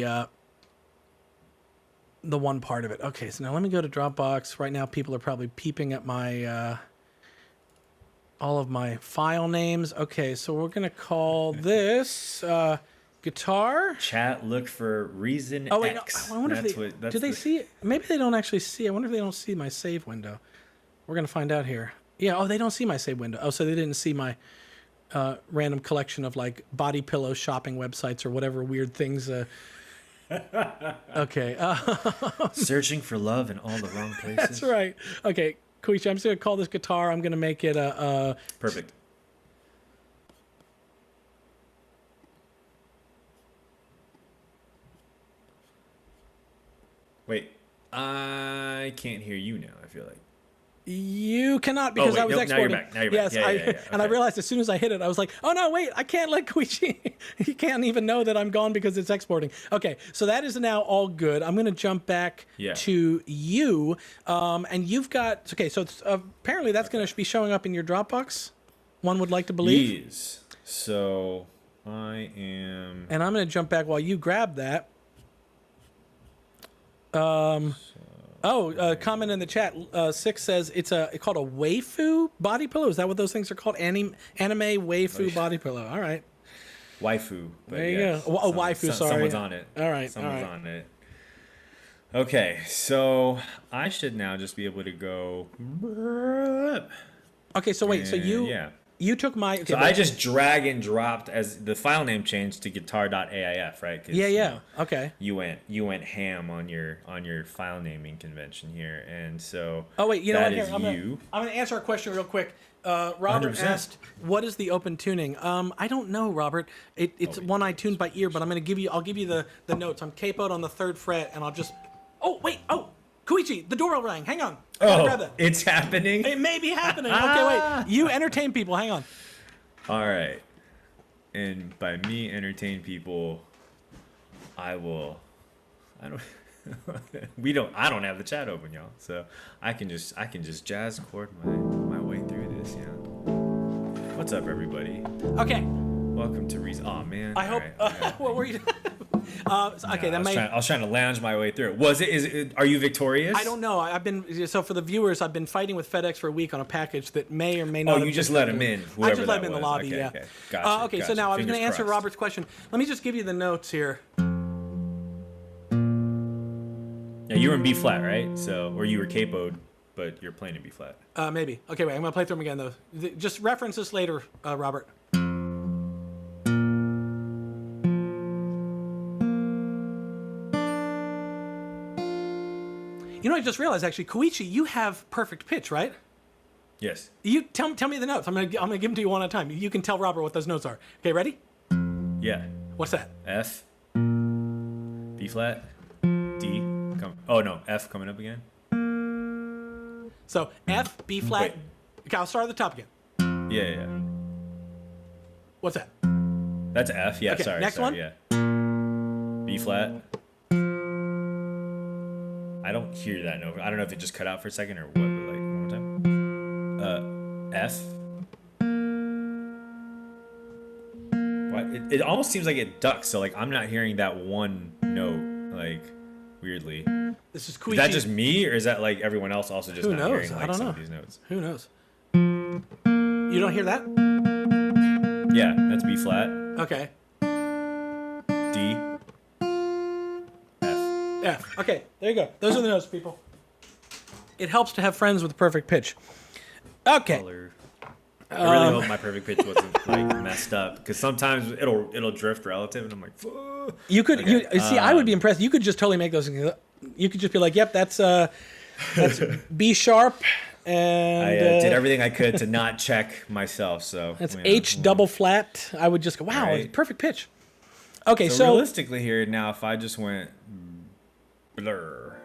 one part of it. Okay, so now let me go to Dropbox. Right now, people are probably peeping at my all of my file names. Okay, so we're gonna call this guitar. Chat, look for reason Oh wait, X. no, I wonder if do they see it? Maybe they don't actually see. I wonder if they don't see my save window. We're gonna find out here. Yeah. Oh, they don't see my save window. Oh, so they didn't see my random collection of like body pillow shopping websites or whatever weird things. Okay. Searching for love in all the wrong places. That's right. Okay, Koichi, I'm just gonna call this guitar. I'm gonna make it a. Perfect. Wait, I can't hear you now. I feel like. You cannot because wait, I was nope, exporting. Now you're back. Now you're Yes, back. Yeah, and I okay. realized as soon as I hit it, I was like, "Oh no, wait! I can't let Koichi. He can't even know that I'm gone because it's exporting." Okay, so that is now all good. I'm going to jump back to you, and you've got okay. So it's, apparently that's going to be showing up in your Dropbox. One would like to believe. Yes. So I am. And I'm going to jump back while you grab that. Comment in the chat. Six says it's called a waifu body pillow. Is that what those things are called? Anime waifu body pillow. All right. Waifu. But There you go. Oh, waifu. Sorry. Someone's on it. All right. Someone's all right. on it. Okay, so I should now just be able to go. Okay. So wait. So you took my. Okay, So I just drag and dropped as the file name changed to guitar.aif, right? 'Cause, Yeah. Okay. You went ham on your file naming convention here, and so. Oh wait. You know what? that Here, is I'm gonna answer a question real quick. Robert 100%. asked, "What is the open tuning?" I don't know, Robert. It's one I tuned by ear, but I'll give you the notes. I'm capoed on the 3rd fret, and I'll just. Oh wait. Oh, Koichi, the doorbell rang. Hang on. I gotta grab that. It's happening. It may be happening. Okay, wait. You entertain people. Hang on. All right, and by me entertain people, I will. I don't. I don't have the chat open, y'all. So I can just jazz chord my way through this. Yeah. What's up, everybody? Okay. Welcome to Reason. Oh man. I hope. What were you? Okay, that may. I was trying to lounge my way through. Are you victorious? I don't know. I've been so for the viewers. I've been fighting with FedEx for a week on a package that may or may not. Oh, you just let him in. I just let him in the lobby. Okay, yeah. Okay. Gotcha. Okay. So now I was going to answer crossed. Robert's question. Let me just give you the notes here. Yeah, you were in B flat, right? So, or you were capoed, but you're playing in B flat. Maybe. Okay. Wait. I'm going to play through them again though. Just reference this later, Robert. You know, I just realized actually, Koichi, you have perfect pitch, right? Yes. You tell me the notes. I'm gonna give them to you one at a time. You can tell Robert what those notes are. Okay, ready? Yeah. What's that? F. B flat. D. Oh no, F coming up again. So F, B flat. Wait. Okay, I'll start at the top again. Yeah. What's that? That's F. Yeah. Okay, Sorry. next one. Yeah. B flat. I don't hear that note. I don't know if it just cut out for a second or what. But like one more time. F. What? It almost seems like it ducks. So like I'm not hearing that one note. Like weirdly. This is Koichi. Is that just me, or is that like everyone else also just Who not knows? hearing I like don't some know. of these notes? Who knows? You don't hear that? Yeah, that's B flat. Okay. D. F. F. Okay, there you go. Those are the notes, people. It helps to have friends with perfect pitch. Okay. Color. I really hope my perfect pitch wasn't like messed up, because sometimes it'll drift relative, and I'm like, fuck. You could you see. I would be impressed. You could just totally make those. You could just be like, "Yep, that's B sharp," and I did everything I could to not check myself. So that's H double flat. I would just go, "Wow, Right. perfect pitch." Okay, So so realistically here now, if I just went blur.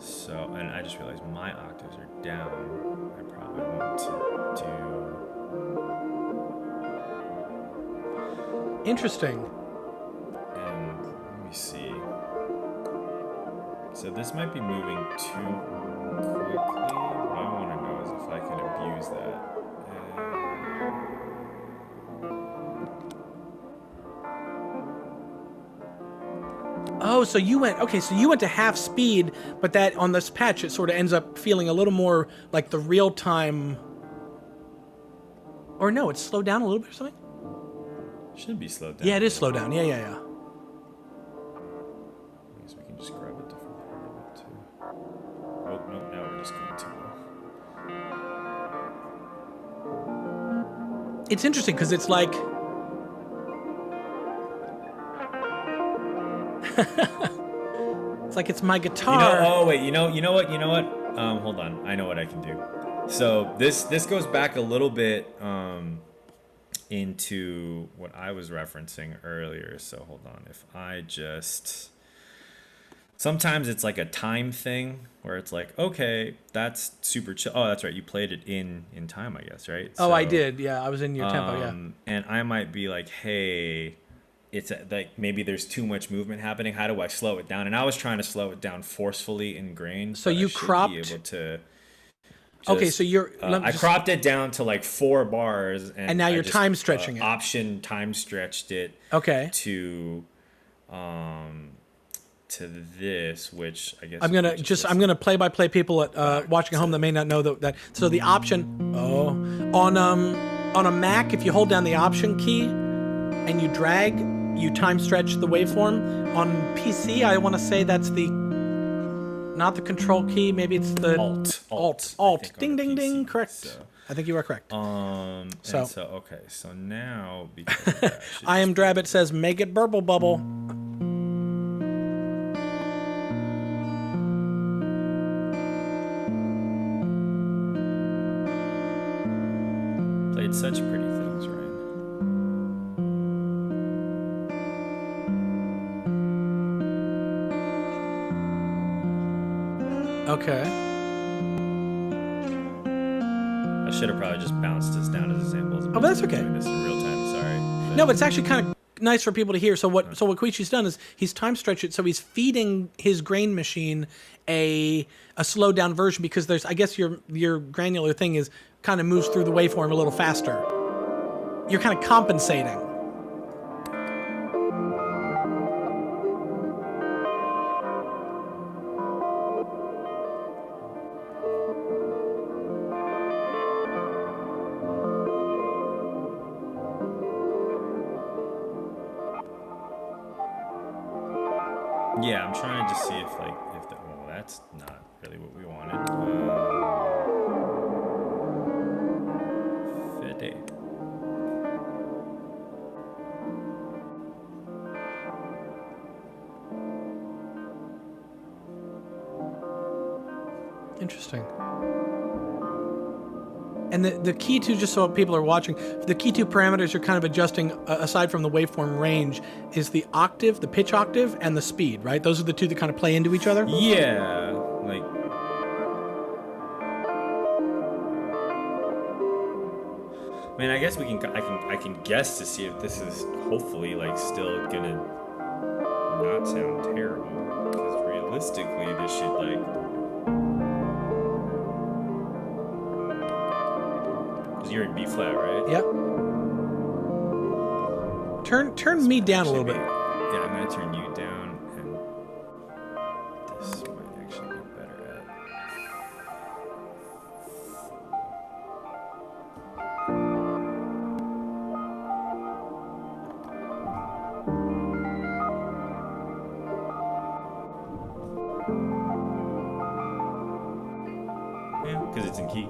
So, and I just realized my octaves are down. I probably want to do. Interesting. And let me see. So this might be moving too quickly. What I want to know is if I can abuse that. Oh, so you went to half speed, but that on this patch it sort of ends up feeling a little more like the real time. Or no, it's slowed down a little bit or something? Should be slowed down. Yeah, it is slowed down. Yeah. I guess we can just grab a different part of it too. Oh, no, now we're just going too low. It's interesting because it's like it's like it's my guitar. You know what? Hold on. I know what I can do. So this goes back a little bit into what I was referencing earlier. So hold on. If I just sometimes it's like a time thing where it's like, okay, that's super chill. Oh, that's right. You played it in time, I guess, right? Oh, I did. Yeah, I was in your tempo. Yeah. And I might be like, hey, it's like maybe there's too much movement happening. How do I slow it down? And I was trying to slow it down forcefully in grain. So you cropped. Be able to okay, so you're. I cropped it down to like 4 bars, and now you're time stretching it. Option time stretched it. Okay. To this, which I guess I'm gonna play by play people at watching at home that may not know that. So the option on a Mac, if you hold down the option key and you drag, you time stretch the waveform. On PC, I want to say that's not the control key. Maybe it's the Alt. Ding ding ding. Correct. So. I think you are correct. So okay. So now because of that, I am Drabbit says make it burble bubble. Played such pretty things, right? Okay. I should have probably just bounced this down as a sample. Oh, but that's okay. Doing this in real time, sorry. No, but it's actually kind of nice for people to hear. So what Koichi's done is he's time stretched it, so he's feeding his grain machine a slowed down version because there's, I guess your granular thing is kind of moves through the waveform a little faster. You're kind of compensating. Yeah, I'm trying to see if well, that's not really what we wanted. Fede. Interesting. And the key to, just so people are watching, the key two parameters you're kind of adjusting, aside from the waveform range, is the octave, the pitch octave, and the speed, right? Those are the two that kind of play into each other? Yeah, like... I mean, I guess I can guess to see if this is hopefully like still gonna not sound terrible, because realistically this should like... You're in B flat, right? Yep. Turn me down a little bit. Yeah, I'm gonna turn you down, and this might actually be better at. Yeah, because it's in key.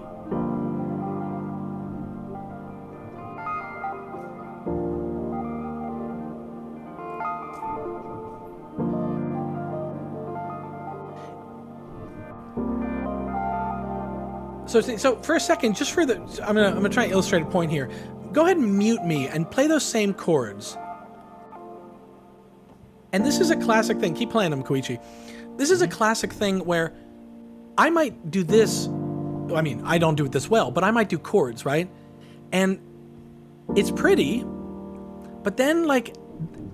So for a second, just for I'm gonna try and illustrate a point here. Go ahead and mute me and play those same chords. And this is a classic thing. Keep playing them, Koichi. This is a classic thing where I might do this. I mean, I don't do it this well, but I might do chords, right? And it's pretty, but then like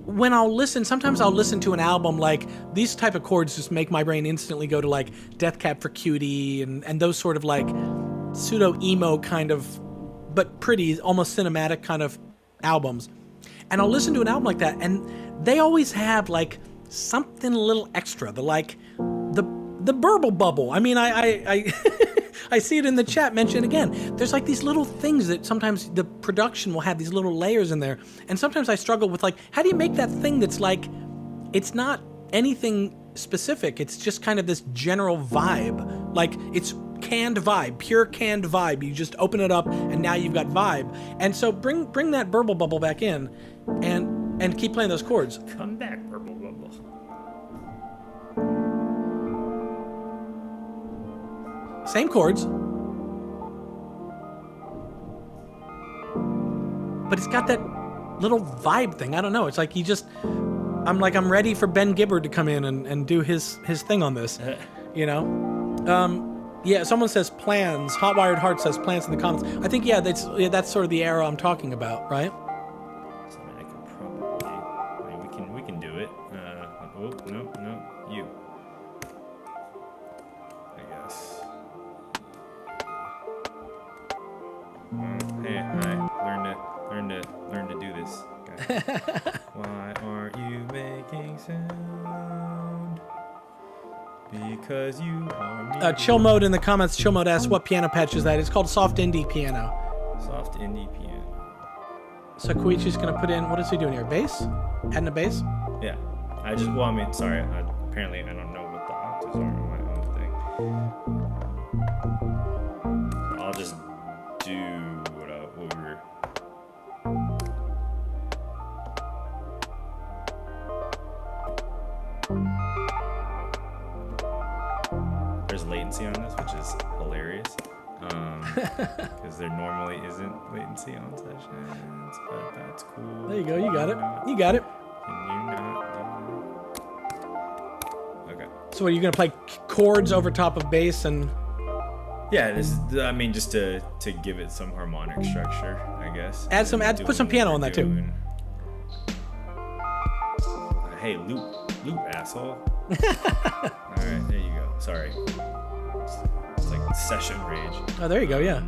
when sometimes I'll listen to an album, like these type of chords just make my brain instantly go to like Death Cab for Cutie and those sort of like pseudo emo kind of, but pretty, almost cinematic kind of albums. And I'll listen to an album like that, and they always have like something a little extra. The burble bubble. I mean, I I see it in the chat mentioned again. There's like these little things that sometimes the production will have these little layers in there. And sometimes I struggle with like, how do you make that thing that's like, it's not anything specific. It's just kind of this general vibe. Like it's canned vibe, pure canned vibe. You just open it up and now you've got vibe. And so bring that burble bubble back in and keep playing those chords. Come back, burble bubble. Same chords, but it's got that little vibe thing. I don't know. It's like I'm ready for Ben Gibbard to come in and do his thing on this, you know? Yeah, someone says plans. Hotwired Heart says plans in the comments. I think, that's sort of the era I'm talking about, right? So I could probably, we can do it. No, you. I guess. Hey, hi. Learn to do this. Okay. Why aren't you making sound? Because you are. Chill Mode in the comments. Chill Mode asks, what piano patch is that? It's called Soft Indie Piano. Soft indie piano. So Koichi's gonna put in, what is he doing here? Bass? Adding a bass? Yeah. Apparently I don't know what the octaves are on my own thing. I'll just do what we were. There's latency on this, which is hilarious. Because there normally isn't latency on sessions, but that's cool. There you go. You got it. You got it. Can you not do it? Okay. So are you gonna play chords over top of bass and? Yeah, just to give it some harmonic structure, I guess. Put some piano on that too. Hey, loop, asshole. All right, there you go. Sorry. It's like session rage. Oh, there you go. Yeah.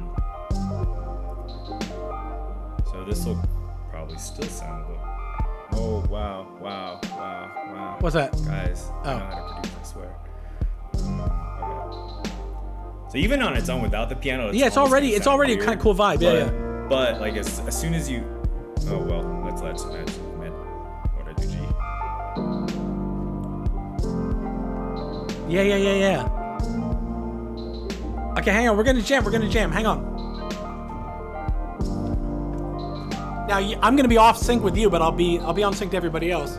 So this will probably still sound good. Oh wow. What's that? Guys, I know how to produce, I swear. Okay. So even on its own without the piano, it's already a kind of cool vibe. Yeah. But like as soon as you, oh well, let's imagine what I do G. Yeah. Okay, hang on. We're gonna jam. Hang on. Now I'm gonna be off sync with you, but I'll be on sync to everybody else.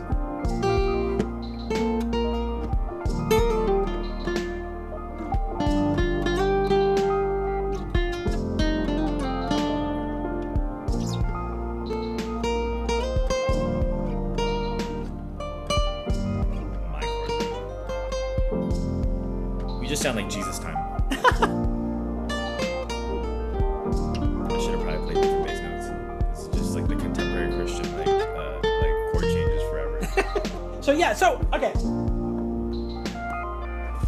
Sound like Jesus time. I should have probably played different bass notes. It's just like the contemporary Christian like chord changes forever. Okay.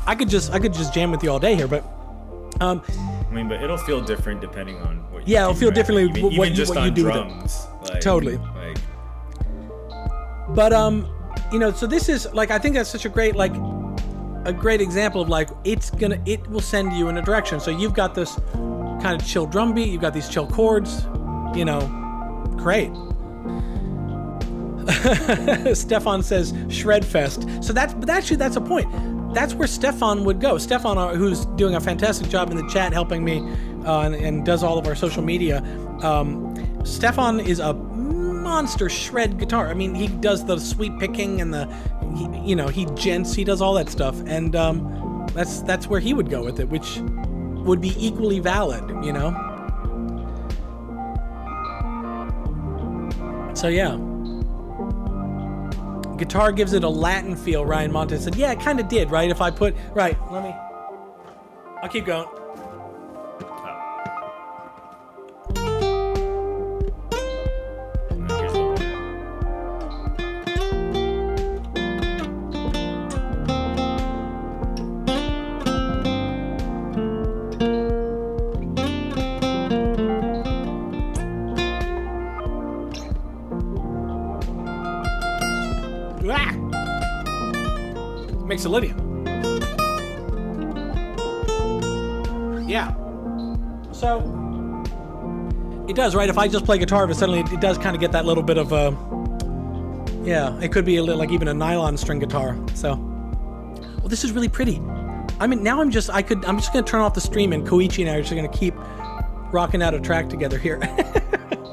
I could just jam with you all day here, but but it'll feel different depending on what you it'll feel differently even what just you on do drums, with it. Totally. Like but so this is like, I think that's such a great example of like, it will send you in a direction. So you've got this kind of chill drum beat, you've got these chill chords, great. Stefan says Shred Fest. So that's a point. That's where Stefan would go. Stefan, who's doing a fantastic job in the chat helping me and does all of our social media. Stefan is a monster shred guitar. I mean, he does the sweep picking and he gents, he does all that stuff, and that's where he would go with it, which would be equally valid, So yeah, guitar gives it a Latin feel. Ryan Montes said, yeah, it kind of did, right? If I put let me. I'll keep going. Mixolydian. Yeah. So it does, right? If I just play guitar, but suddenly it does kind of get that little bit of yeah, it could be a little, like even a nylon string guitar. So, well, this is really pretty. I mean, now I'm just gonna turn off the stream, and Koichi and I are just gonna keep rocking out a track together here.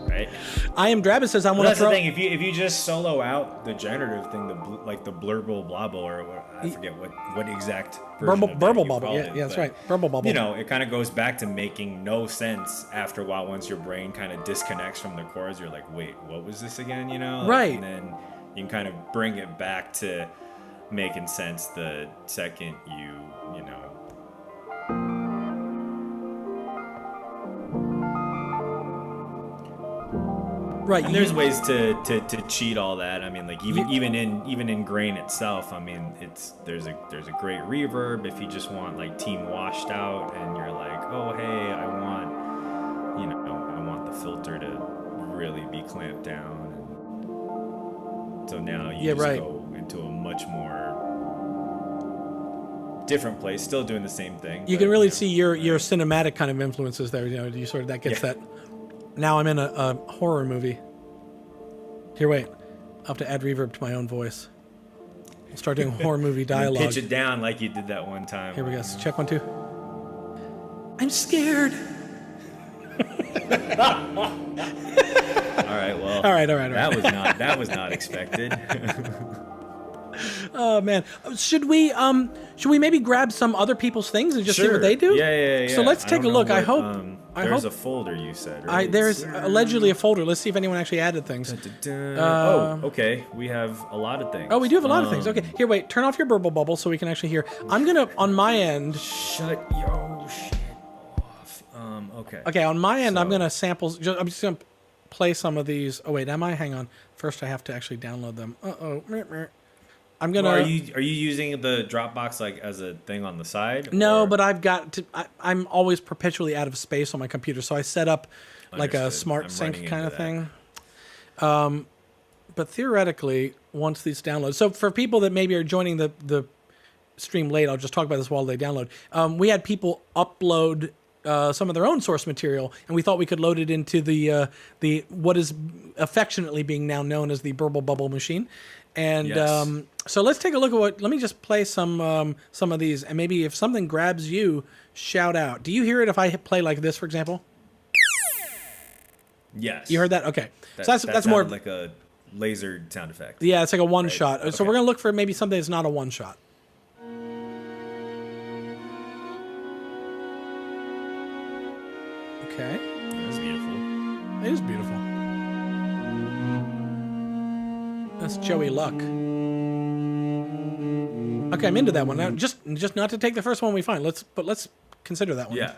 Right. I am Drabus says I want to throw. That's the thing. If you just solo out the generative thing, like the blurble blobble, or I forget what exact version of burble you bobble. called Yeah, it, that's but, right. Burble bobble. You know, it kind of goes back to making no sense after a while. Once your brain kind of disconnects from the chords, you're like, wait, what was this again? You know, right? And then you can kind of bring it back to making sense the second you know. Right. And there's ways to cheat all that. I mean, like even in grain itself. I mean, there's a great reverb if you just want like team washed out, and you're like, oh hey, I want the filter to really be clamped down. And so now you go into a much more different place, still doing the same thing. You can really see your cinematic kind of influences there. You know, you sort of that gets that. Now I'm in a horror movie. Here, wait. I'll have to add reverb to my own voice. I'll start doing horror movie dialogue. Pitch it down like you did that one time. Here we go. Check 1, 2. I'm scared. All right. Well. All right. That was not expected. Oh man, should we maybe grab some other people's things and just see what they do? Yeah. So let's take a look. I hope there's a folder you said, right? There's allegedly a folder. Let's see if anyone actually added things. Okay. We have a lot of things. Oh, we do have a lot of things. Okay, here, wait. Turn off your burble bubble so we can actually hear. I'm gonna on my end. Shut your shit off. Okay. Okay, on my end, I'm gonna sample. I'm just gonna play some of these. Oh wait, am I? Hang on. First, I have to actually download them. I'm gonna. Well, are you using the Dropbox like as a thing on the side? No, but I've got to. I'm always perpetually out of space on my computer, so I set up like a smart sync kind of thing. But theoretically, once these download, so for people that maybe are joining the stream late, I'll just talk about this while they download. We had people upload some of their own source material, and we thought we could load it into the what is affectionately being now known as the burble bubble machine. And yes. So let's take a look at let me just play some of these, and maybe if something grabs you, shout out. Do you hear it if I play like this, for example? Yes. You heard that? Okay. So that's more like a laser sound effect. Yeah, it's like a one shot. Okay. So we're gonna look for maybe something that's not a one shot. Okay. That's beautiful. It is beautiful. That's Joey Luck. Okay, I'm into that one. Now, just not to take the first one we find. Let's consider that one. Yeah.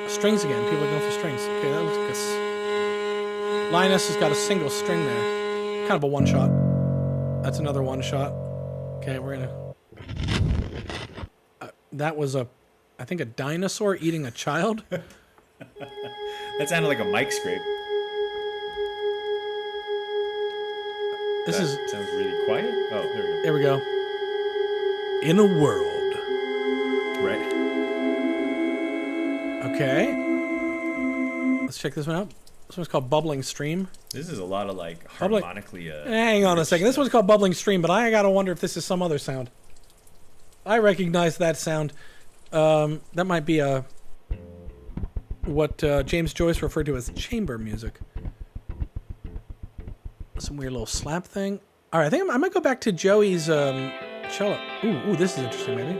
Strings again. People are going for strings. Okay, that looks good. Linus has got a single string there. Kind of a one shot. That's another one shot. Okay, we're gonna. That was I think a dinosaur eating a child. That sounded like a mic scrape. Sounds really quiet. Oh, there we go. There we go. In a world. Right. Okay. Let's check this one out. This one's called Bubbling Stream. This is a lot of like harmonically. Hang on a second. This one's called Bubbling Stream, but I gotta wonder if this is some other sound. I recognize that sound. That might be what James Joyce referred to as chamber music. Some weird little slap thing. All right, I think I might go back to Joey's cello. Ooh, this is interesting, maybe.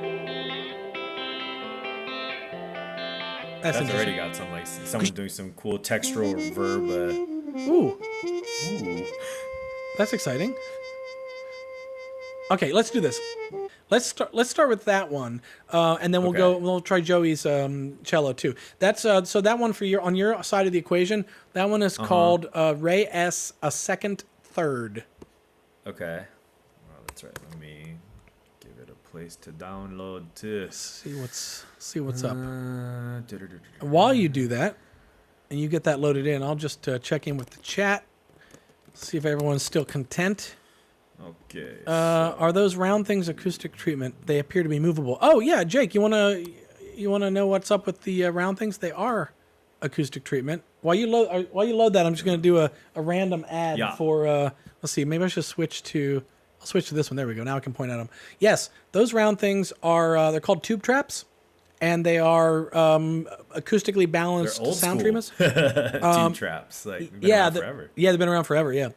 That's already got some like someone doing some cool textural reverb. Ooh, that's exciting. Okay, let's do this. Let's start with that one, and then we'll try Joey's cello too. That's so that one for on your side of the equation. That one is called Ray S a second third. Okay. Well, that's right. Let me give it a place to download to see what's up. While you do that, and you get that loaded in, I'll just check in with the chat. See if everyone's still content. Okay. Are those round things acoustic treatment? They appear to be movable. Oh yeah, Jake, you wanna know what's up with the round things? They are acoustic treatment. While you load that, I'm just gonna do a random ad for. Let's see. Maybe I should switch to. I'll switch to this one. There we go. Now I can point at them. Yes, those round things are. They're called tube traps, and they are acoustically balanced sound treatments. Tube traps, like they've been around forever. Yeah, they've been around forever. Yeah.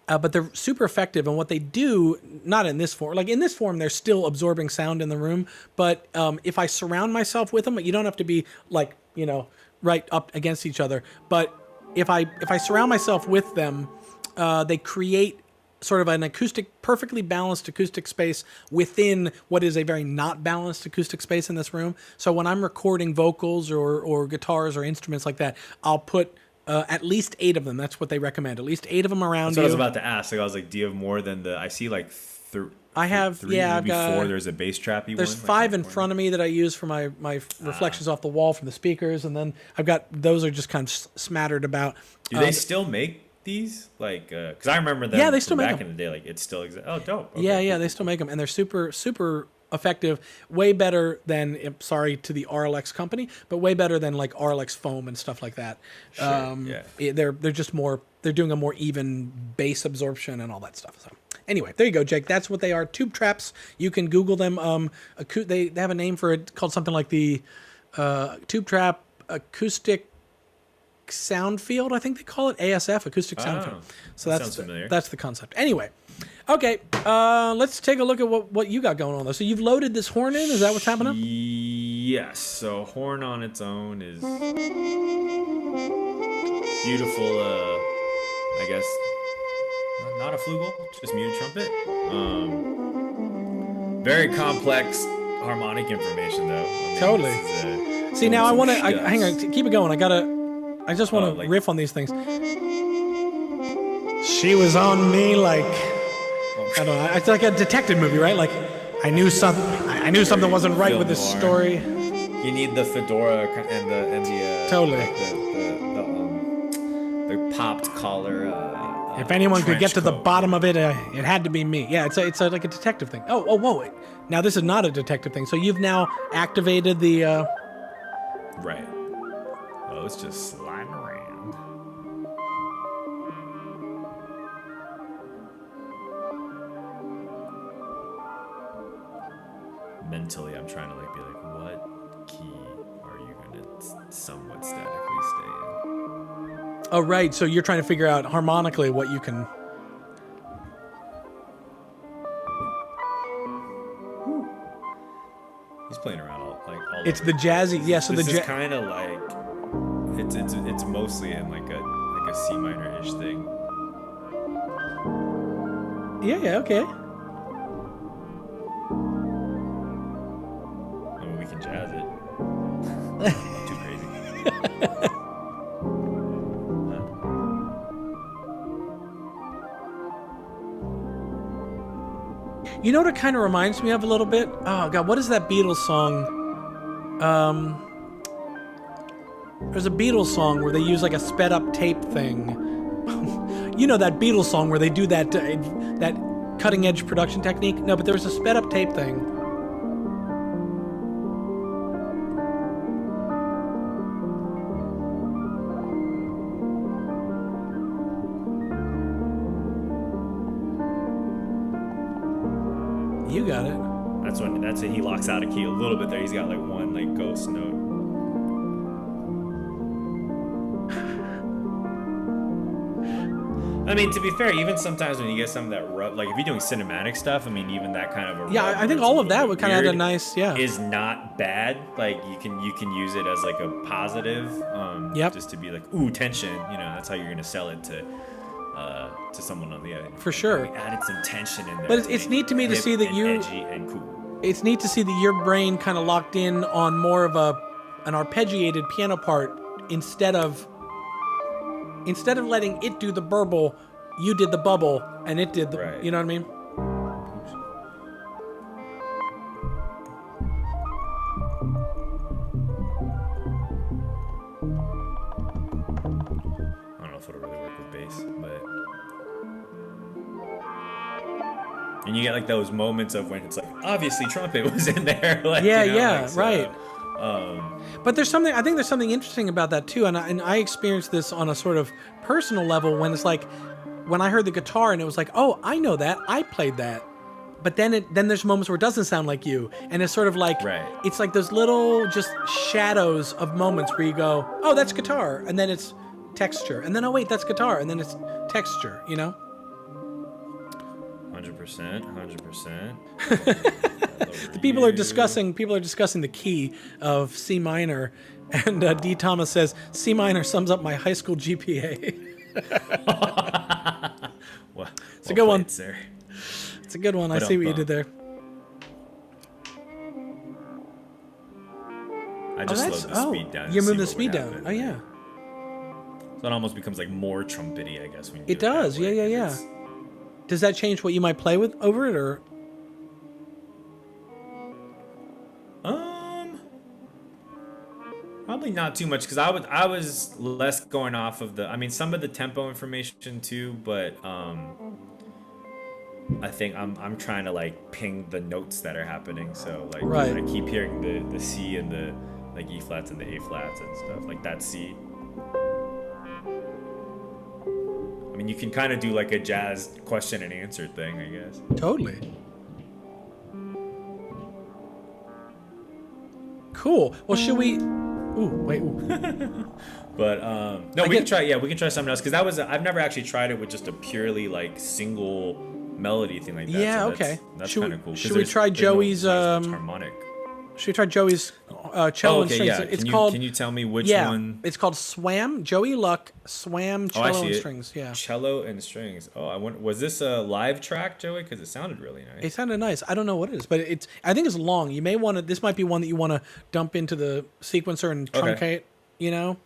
But they're super effective, and what they do, not in this form, like in this form, they're still absorbing sound in the room. But if I surround myself with them, you don't have to be like right up against each other. But if I surround myself with them, they create sort of an perfectly balanced acoustic space within what is a very not balanced acoustic space in this room. So when I'm recording vocals or guitars or instruments like that, I'll put at least 8 of them. That's what they recommend. At least 8 of them around. That's what I was about to ask. Like I was like, do you have more than the? I see like I have 3, yeah, maybe I've got 4. There's a bass trappy. There's one, 5 in front of me that I use for my reflections off the wall from the speakers, and then I've got those are just kind of smattered about. Do they still make these? Like, because I remember them. Yeah, they still make back them. in the day. Like it still exists. Oh, dope. Okay, Yeah, cool. they still make them, and they're super effective. Way better than sorry to the RLX company, but way better than like RLX foam and stuff like that. Sure, They're just more. They're doing a more even bass absorption and all that stuff. So anyway, there you go, Jake. That's what they are. Tube traps. You can Google them. They have a name for it called something like the tube trap acoustic sound field. I think they call it ASF, acoustic sound field. So that sounds familiar. That's the concept. Anyway, okay. Let's take a look at what you got going on though. So you've loaded this horn in. Is that what's happening? Yes. So horn on its own is beautiful. I guess not a flugel, just muted trumpet. Very complex harmonic information though. I mean, Totally. See, now I want to hang on. Keep it going. I just want to riff on these things. She was on me like I don't know. It's like a detective movie, right? Like I knew something wasn't right with this story. You need the fedora and the totally like the popped collar. If anyone could get to the bottom of it, it had to be me. Yeah, it's like a detective thing. Oh, whoa! Now this is not a detective thing. So you've now activated the. Right. Oh, it's just sliding around. Mentally, I'm trying to be like, what key are you gonna somewhat statically stay in? Oh, right. So you're trying to figure out harmonically what you can. He's playing around all It's the jazzy, yeah. So this is kind of like it's mostly in like a C minor-ish thing. Yeah, okay. I mean, we can jazz it. Too crazy. You know what it kind of reminds me of a little bit? Oh God, what is that Beatles song? There's a Beatles song where they use like a sped up tape thing. You know that Beatles song where they do that cutting edge production technique? No, but there's a sped up tape thing. You got it. That's it. He locks out a key a little bit there. He's got like one like ghost note. I mean, to be fair, even sometimes when you get some of that rough, like if you're doing cinematic stuff, I mean, even that kind of I think all of that would kind of add a nice is not bad. Like you can use it as like a positive, just to be like, ooh, tension. You know, that's how you're gonna sell it to to someone on the other. For sure. We added some tension in there. But it's neat to me to see that edgy and cool. It's neat to see that your brain kind of locked in on more of an arpeggiated piano part instead of letting it do the burble, you did the bubble, and it did the, Right. You know what I mean? I don't know if it'll really work with bass, but... And you get like those moments of when it's like, obviously trumpet was in there. Like, Yeah, you know, yeah, like, so, right. But I think there's something interesting about that too, and I experienced this on a sort of personal level when it's like, when I heard the guitar and it was like, oh, I know that, I played that. But then there's moments where it doesn't sound like you, and it's sort of like, Right. It's like those little just shadows of moments where you go, oh, that's guitar, and then it's texture, and then oh wait, that's guitar, and then it's texture, you know? 100%. People are discussing the key of C minor, and D. Thomas says C minor sums up my high school GPA. It's a good one, sir. It's a good one. I see what you did there. I just slowed the speed down. You moved the speed down. Happen. Oh yeah. So it almost becomes like more trumpety, I guess. When you It does. that way, Yeah. Does that change what you might play with over it, or? Probably not too much, because I was less going off of some of the tempo information too, but I think I'm trying to like ping the notes that are happening. So like right. I keep hearing the C and the like E flats and the A flats and stuff like that C. I mean, you can kind of do like a jazz question and answer thing, I guess. Totally. Cool. Well, should we? Ooh, wait. Ooh. But no, we can try. Yeah, we can try something else, because I've never actually tried it with just a purely like single melody thing like that. Yeah. So Okay. That's kind of cool. Should we try Joey's harmonic? Should we try Joey's cello and strings? Yeah. Can you tell me which one? It's called Swam. Joey Luck Swam cello and strings. Yeah. Cello and strings. Oh, was this a live track, Joey? Because it sounded really nice. It sounded nice. I don't know what it is, but I think it's long. You may want to. This might be one that you want to dump into the sequencer and truncate. Okay. You know,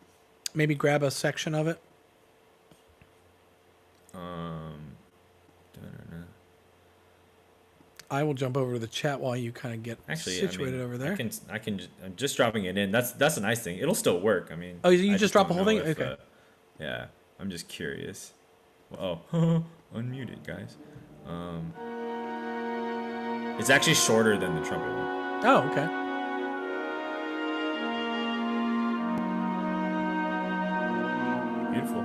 maybe grab a section of it. I will jump over to the chat while you kind of get situated over there. I'm just dropping it in. That's a nice thing. It'll still work. I mean. Oh, you just drop the whole thing? Okay. Yeah, I'm just curious. Oh, unmuted, guys. It's actually shorter than the trumpet one. Oh, okay. Beautiful.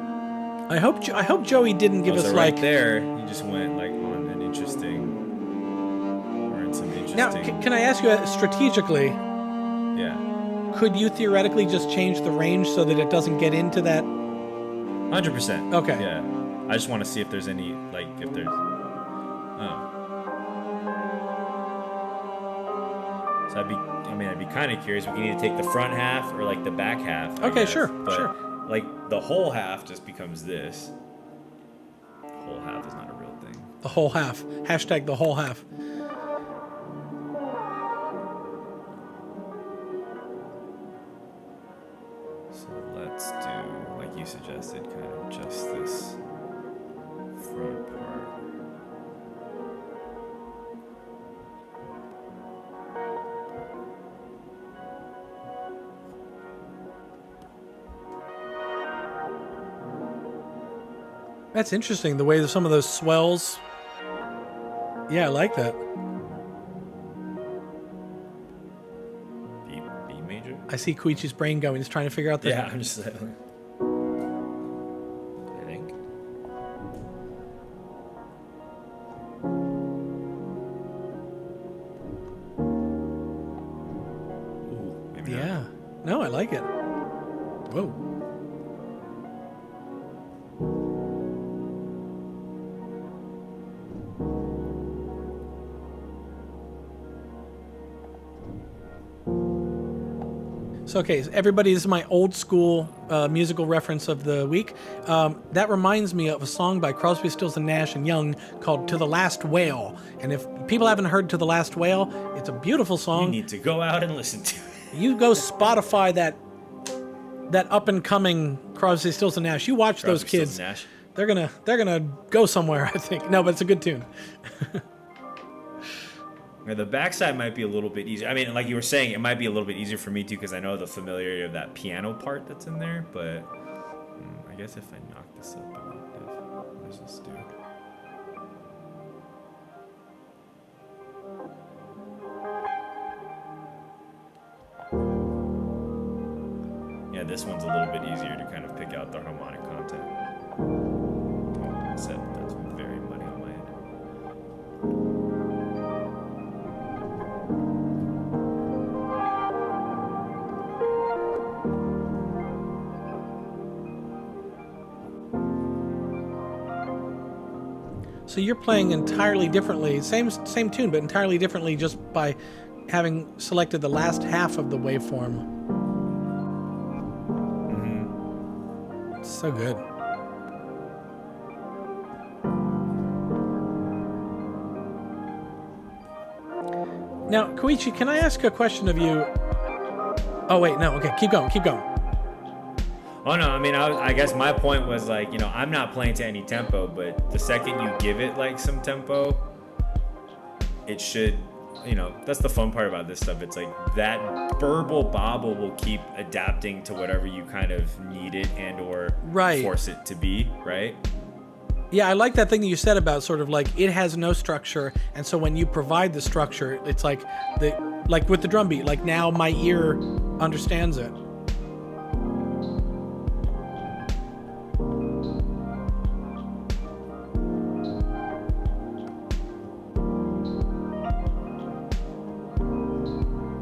I hope Joey didn't give us so like right there. You just went like on an interesting. Now, can I ask you strategically? Yeah. Could you theoretically just change the range so that it doesn't get into that? 100%. Okay. Yeah. I just want to see if there's any if there's. Oh. So I'd be kind of curious. We can either take the front half or like the back half. Okay, sure. Like the whole half just becomes this. The whole half is not a real thing. The whole half. Hashtag the whole half. Let's do, like you suggested, kind of just this front part. That's interesting, the way some of those swells. Yeah, I like that. B major? I see Koichi's brain going. He's trying to figure out this. Yeah, I'm just like... I think. Ooh, maybe not. Yeah. No, I like it. Whoa. So, okay, so everybody, this is my old school musical reference of the week. That reminds me of a song by Crosby, Stills, and Nash and Young called "To the Last Whale." And if people haven't heard "To the Last Whale," it's a beautiful song. You need to go out and listen to it. You go Spotify that up and coming Crosby, Stills, and Nash. You watch those Crosby, kids. Stills, and Nash. They're gonna go somewhere, I think. No, but it's a good tune. Yeah, the backside might be a little bit easier. I mean, like you were saying, it might be a little bit easier for me too because I know the familiarity of that piano part that's in there. But I guess if I knock this up an octave, what does this do? Yeah, this one's a little bit easier to kind of pick out the harmonic content. Except that's very muddy on my end. So you're playing entirely differently, same tune, but entirely differently just by having selected the last half of the waveform. Mm-hmm. It's so good. Now, Koichi, can I ask a question of you? Oh wait, no. Okay, keep going. Oh no, I mean, I guess my point was like, you know, I'm not playing to any tempo, but the second you give it like some tempo, it should, you know, that's the fun part about this stuff. It's like that burble bobble will keep adapting to whatever you kind of need it and or force it to be, right? Yeah, I like that thing that you said about sort of like it has no structure, and so when you provide the structure, it's like with the drum beat, like now my ear understands it.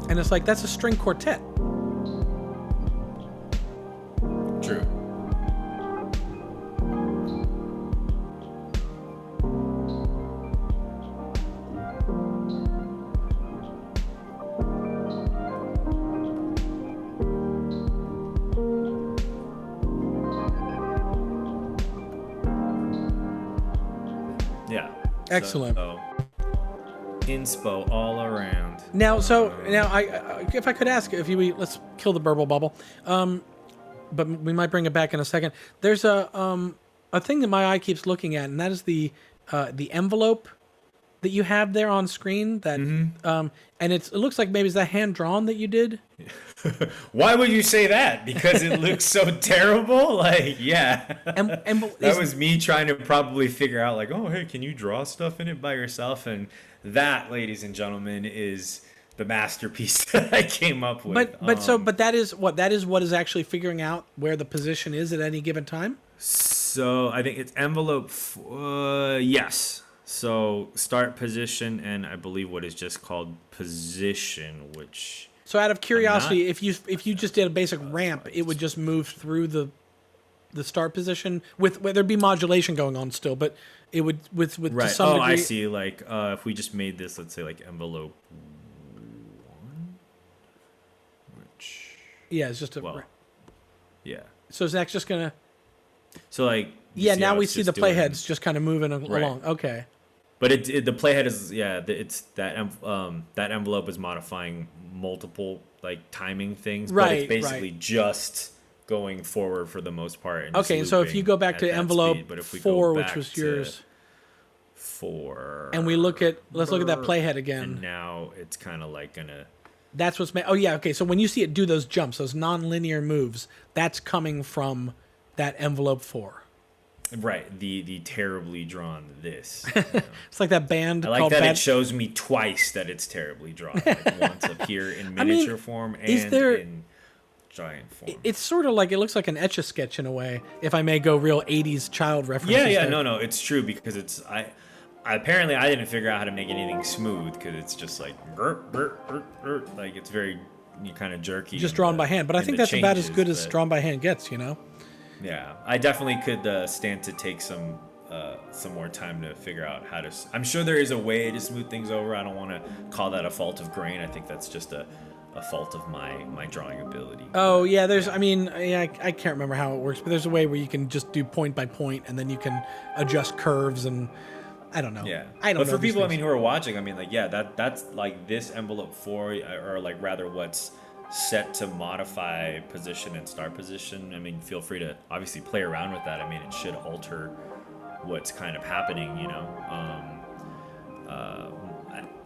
And it's like, that's a string quartet. True. Yeah. Excellent. So, inspo all around. Now, I if I could ask, let's kill the burble bubble, but we might bring it back in a second. There's a thing that my eye keeps looking at, and that is the envelope that you have there on screen. That and it looks like maybe is that hand drawn that you did. Why would you say that? Because it looks so terrible. Like, yeah, and that was me trying to probably figure out like, oh, hey, can you draw stuff in it by yourself? And that, ladies and gentlemen, is the masterpiece that I came up with. But that is what is actually figuring out where the position is at any given time. So I think it's envelope. Yes. So start position, and I believe what is just called position, which. So out of curiosity, if you just did a basic ramp, it would just move through the start position with there'd be modulation going on still, but it would with right. To some degree. I see. Like if we just made this, let's say like envelope 1, which it's just a yeah. So Zach's just gonna. So like now we see the playheads just kind of moving along. Okay. But the playhead is it's that envelope is modifying multiple like timing things, but it's basically just going forward for the most part. And okay, so if you go back to envelope 4, which was yours, 4, and let's look at that playhead again. And now it's kind of like gonna. That's what's okay. So when you see it do those jumps, those non-linear moves, that's coming from that envelope 4. Right, the terribly drawn this. You know? It's like that band. I like that it shows me twice that it's terribly drawn. Like once up here in miniature form and in giant form. It's sort of like, it looks like an Etch-a-Sketch in a way, if I may go real 80s child references. Yeah, no, it's true because it's apparently I didn't figure out how to make anything smooth because it's just like like it's very kind of jerky. Just drawn by hand, but I think that's about as good as drawn by hand gets, you know. Yeah, I definitely could stand to take some more time to figure out how to. I'm sure there is a way to smooth things over. I don't want to call that a fault of grain. I think that's just a a fault of my drawing ability. Oh yeah, I can't remember how it works, but there's a way where you can just do point by point, and then you can adjust curves, and I don't know. Yeah, I don't know. But for people, things. who are watching, that's like this envelope 4, or like rather what's set to modify position and start position. Feel free to obviously play around with that. It should alter what's kind of happening,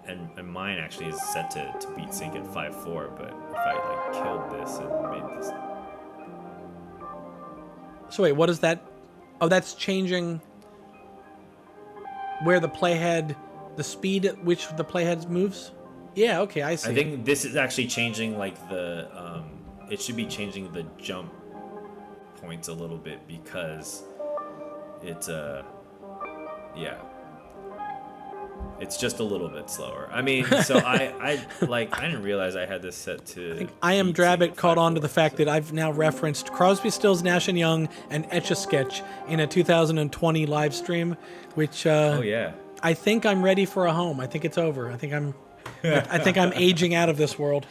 and mine actually is set to beat sync at 5/4, but if I like killed this and made this. So wait, what is that? Oh, that's changing where the playhead, the speed at which the playhead moves? Yeah, okay, I see. I think this is actually changing like the it should be changing the jump points a little bit, because it's it's just a little bit slower. So I didn't realize I had this set to. I think I Am Drabbit caught on to the fact that I've now referenced Crosby, Stills, Nash and Young and Etch-a-Sketch in a 2020 live stream, which oh yeah. I think I'm ready for a home. I think it's over. I think I'm aging out of this world.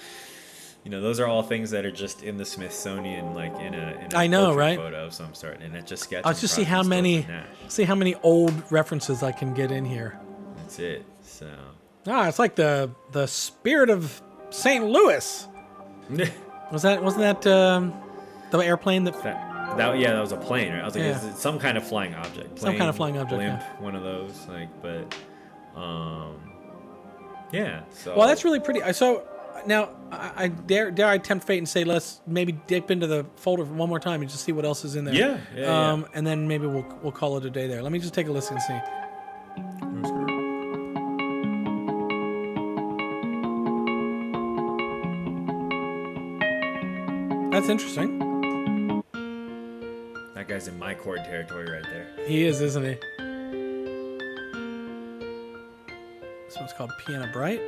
Those are all things that are just in the Smithsonian, like in a I know, right? Photo of some sort, and Etch-a-Sketch. I'll just see how many old references I can get in here. That's it. So. It's like the spirit of St. Louis. Wasn't that the airplane that? That was a plane, right? I was like, Yeah. it's some kind of flying object. Some kind of flying object, Blimp, yeah. one of those, yeah. So. Well, that's really pretty. So now I dare I tempt fate and say let's maybe dip into the folder one more time and just see what else is in there. Yeah. And then maybe we'll call it a day there. Let me just take a listen and see. That's interesting. That guy's in my chord territory right there. He is, isn't he? This one's called Piano Bright.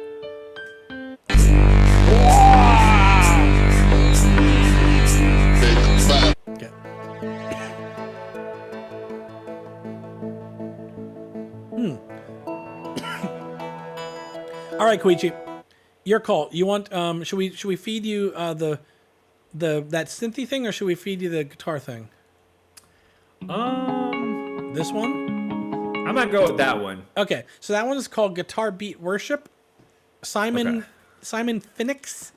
Okay. All right, Koichi, your call. You want? Should we feed you that synthy thing, or should we feed you the guitar thing? This one? I'm gonna go with that one. Okay, so that one is called Guitar Beat Worship. Simon Phoenix.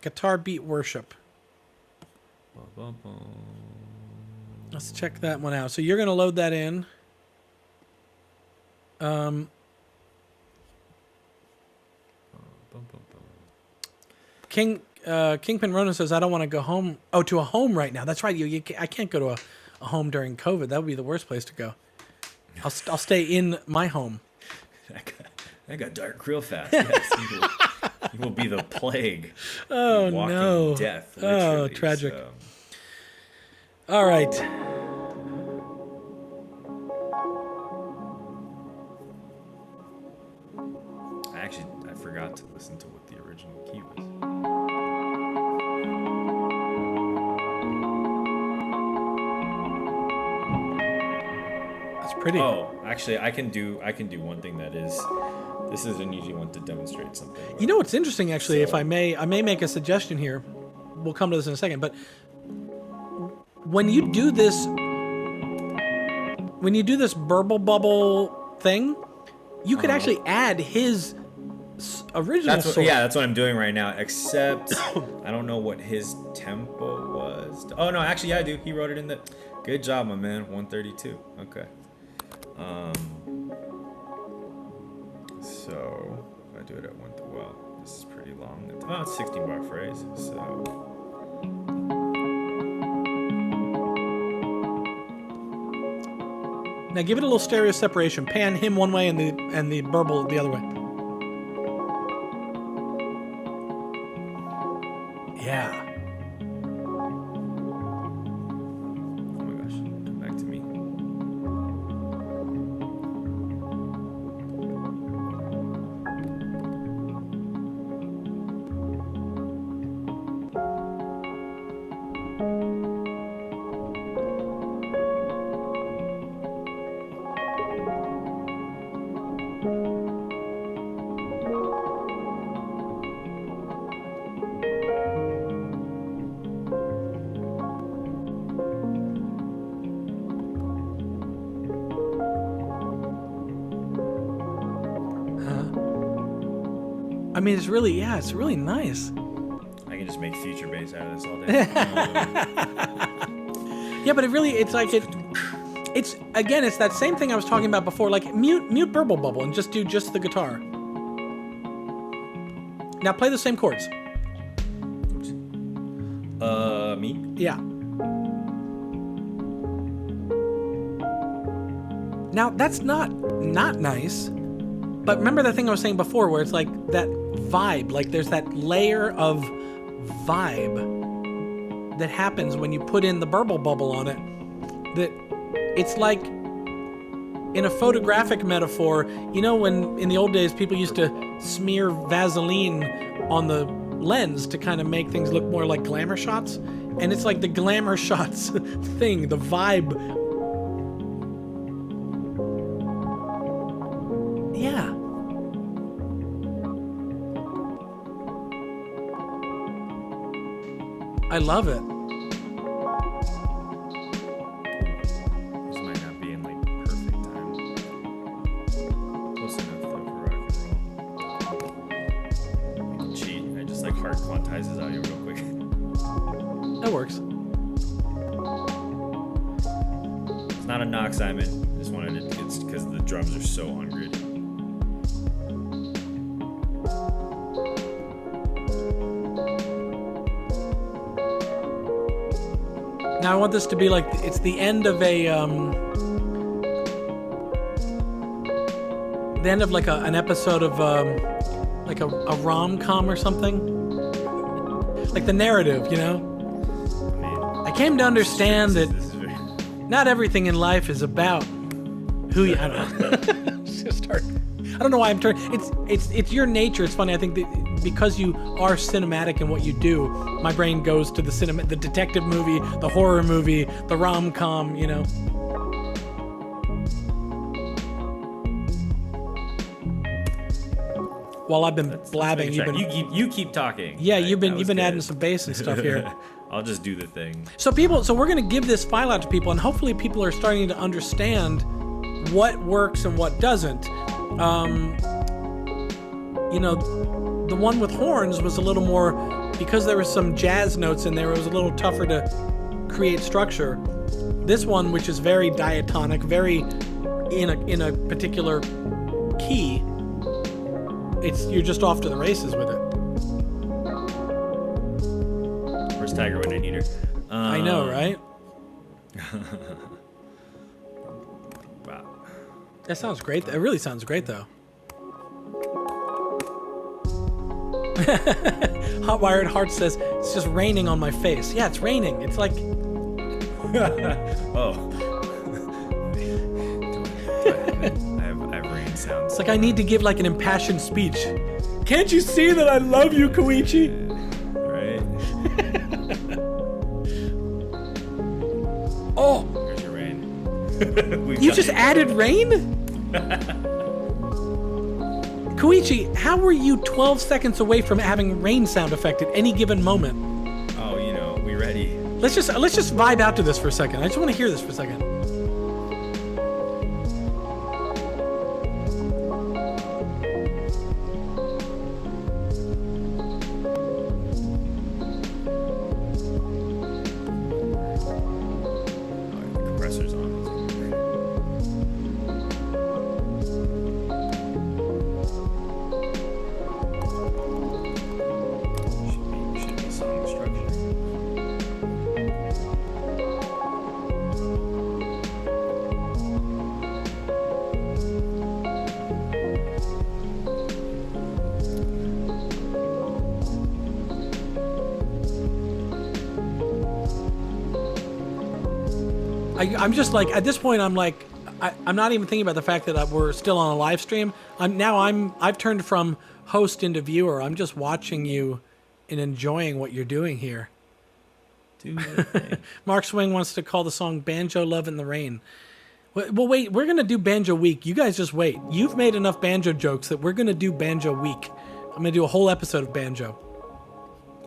Guitar Beat Worship. Let's check that one out. So you're gonna load that in. Kingpin Ronan says, I don't want to go home. Oh, to a home right now. That's right. I can't go to a home during COVID. That would be the worst place to go. I'll stay in my home. That got dark real fast. Yes, you will be the plague. Oh, walking no. Death. Oh, tragic. So. All right. I forgot to listen to what the original key was. That's pretty. Oh, actually, I can do one thing that is. This is an easy one to demonstrate something. You know what's interesting, actually, if I may make a suggestion here. We'll come to this in a second, but when you do this burble bubble thing, you could actually add his original source. That's what I'm doing right now, except I don't know what his tempo was. Oh, no, actually, yeah, I do. He wrote it in the... Good job, my man. 132. Okay. So, if I do it at this is pretty long. It's 16-bar phrase, so... Now give it a little stereo separation. Pan him one way and the burble the other way. Yeah. Oh my gosh, come back to me. I mean, it's really nice. I can just make future bass out of this all day. Yeah, but it's again, it's that same thing I was talking about before. Like mute Burble Bubble and just do the guitar. Now play the same chords. Me? Yeah. Now that's not nice. But remember the thing I was saying before where it's like that vibe, like there's that layer of vibe that happens when you put in the Burble Bubble on it, that it's like in a photographic metaphor, you know, when in the old days people used to smear Vaseline on the lens to kind of make things look more like glamour shots, and it's like the glamour shots thing, the vibe. Yeah. I love it. This might not be in like perfect time. Close enough though for rock and roll. I can cheat. I just like hard quantize this audio real quick. That works. It's not a knock, Simon. Just wanted it to get because the drums are so on grid. Now I want this to be like it's the end of the end of like an episode of like a rom-com or something, like the narrative, you know. I came to understand that not everything in life is about who you. I don't know. I don't know why I'm turning. It's your nature. It's funny. I think that because you are cinematic in what you do, my brain goes to the the detective movie, the horror movie, the rom-com. You know. While I've been blabbing, you keep talking. Yeah, right? you've been adding some bass and stuff here. I'll just do the thing. So we're gonna give this file out to people, and hopefully people are starting to understand what works and what doesn't. You know, the one with horns was a little more, because there was some jazz notes in there, it was a little tougher to create structure. This one, which is very diatonic, very in a particular key, you're just off to the races with it. Where's Tiger when I need her? I know, right? Wow. That sounds great. It really sounds great, though. Hotwired Heart says, it's just raining on my face. Yeah, it's raining. It's like... Oh. I have rain sounds. It's like I need to give like an impassioned speech. Can't you see that I love you, Koichi? Right? Oh! Here's your rain. You just added rain? Koichi, how were you 12 seconds away from having rain sound effect at any given moment? Oh, you know, we ready. Let's just vibe out to this for a second. I just want to hear this for a second. I'm just like, at this point, I'm like, I'm not even thinking about the fact that we're still on a live stream. I've turned from host into viewer. I'm just watching you and enjoying what you're doing here. Do the thing. Mark Swing wants to call the song Banjo Love in the Rain. Well, wait, we're going to do Banjo Week. You guys just wait. You've made enough banjo jokes that we're going to do Banjo Week. I'm going to do a whole episode of banjo.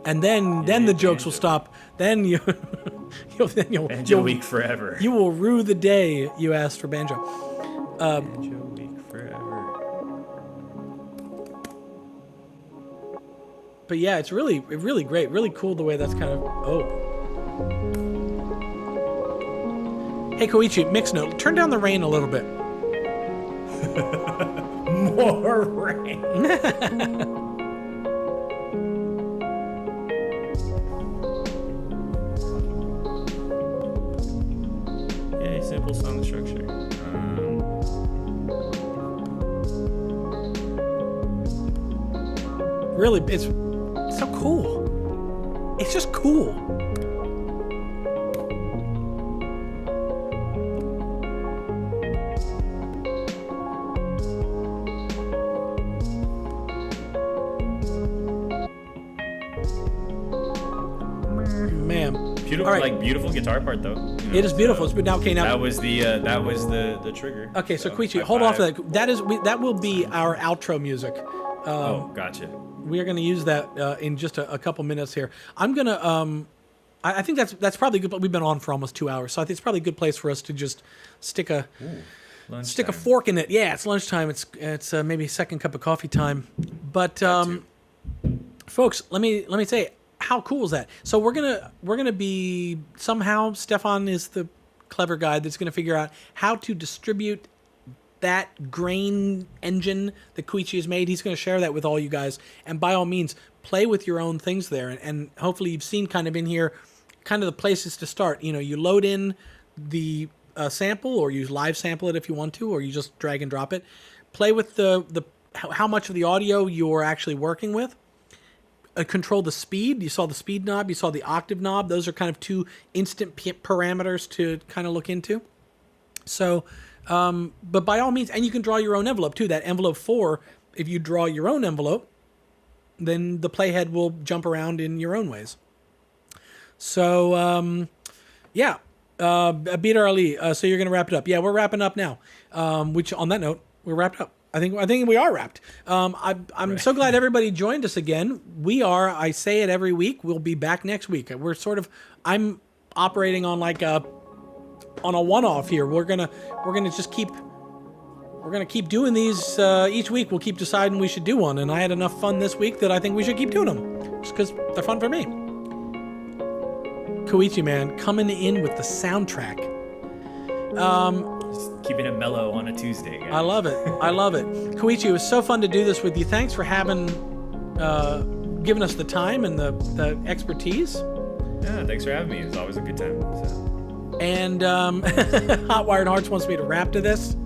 And then the jokes will stop. Then you'll Banjo Week forever. You will rue the day you asked for banjo. Banjo Week forever. But yeah, it's really great, really cool the way that's kind of. Oh. Hey Koichi, mix note. Turn down the rain a little bit. More rain. Yeah, simple song structure. Really, it's so cool. It's just cool. Man. Beautiful, All right. like beautiful guitar part though. It is beautiful. So, now, okay, now that was the trigger. Okay, so Koichi, hold off to that. That will be our outro music. Oh, gotcha. We are going to use that in just a couple minutes here. I'm going to. I think that's probably good. But we've been on for almost 2 hours, so I think it's probably a good place for us to just stick a fork in it. Yeah, it's lunchtime. It's maybe second cup of coffee time. But folks, let me say, how cool is that? So we're gonna be somehow. Stefan is the clever guy that's gonna figure out how to distribute that grain engine that Koichi has made. He's going to share that with all you guys. And by all means, play with your own things there. And hopefully you've seen kind of in here, kind of the places to start. You know, you load in the sample, or you live sample it if you want to, or you just drag and drop it. Play with how much of the audio you're actually working with. Control the speed. You saw the speed knob. You saw the octave knob. Those are kind of two instant parameters to kind of look into. So... but by all means, and you can draw your own envelope too. That envelope 4, if you draw your own envelope, then the playhead will jump around in your own ways. So, yeah, Beater Ali. So you're going to wrap it up. Yeah, we're wrapping up now. Which on that note, we're wrapped up. I think we are wrapped. I'm so glad everybody joined us again. We are, I say it every week. We'll be back next week. I'm operating on like on a one-off here. We're gonna just keep doing these each week. We'll keep deciding we should do one, and I had enough fun this week that I think we should keep doing them just because they're fun for me. Koichi, man, coming in with the soundtrack. Just keeping it mellow on a Tuesday, guys. I love it. Koichi, it was so fun to do this with you. Thanks for giving us the time and the expertise. Yeah, thanks for having me. It was always a good time. So. And Hot Wired Hearts wants me to rap to this.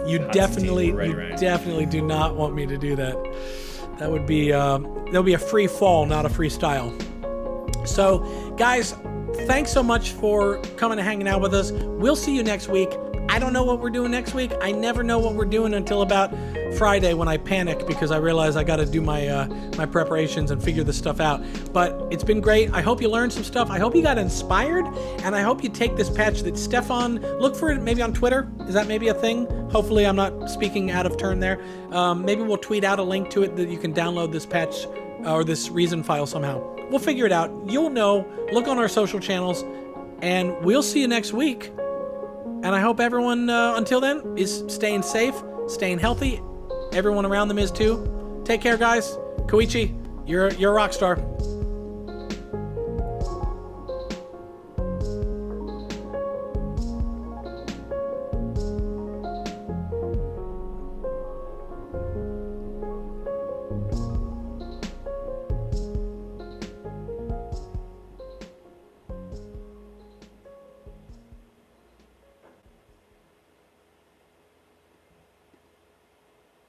You definitely do not want me to do that. That would be there'll be a free fall, not a freestyle. So, guys, thanks so much for coming and hanging out with us. We'll see you next week. I don't know what we're doing next week. I never know what we're doing until about Friday when I panic because I realize I got to do my my preparations and figure this stuff out. But it's been great. I hope you learned some stuff. I hope you got inspired, and I hope you take this patch that Stefan, look for it maybe on Twitter. Is that maybe a thing? Hopefully I'm not speaking out of turn there. Maybe we'll tweet out a link to it that you can download this patch or this reason file somehow. We'll figure it out. You'll know. Look on our social channels, and we'll see you next week. And I hope everyone, until then, is staying safe, staying healthy. Everyone around them is too. Take care, guys. Koichi, you're a rock star.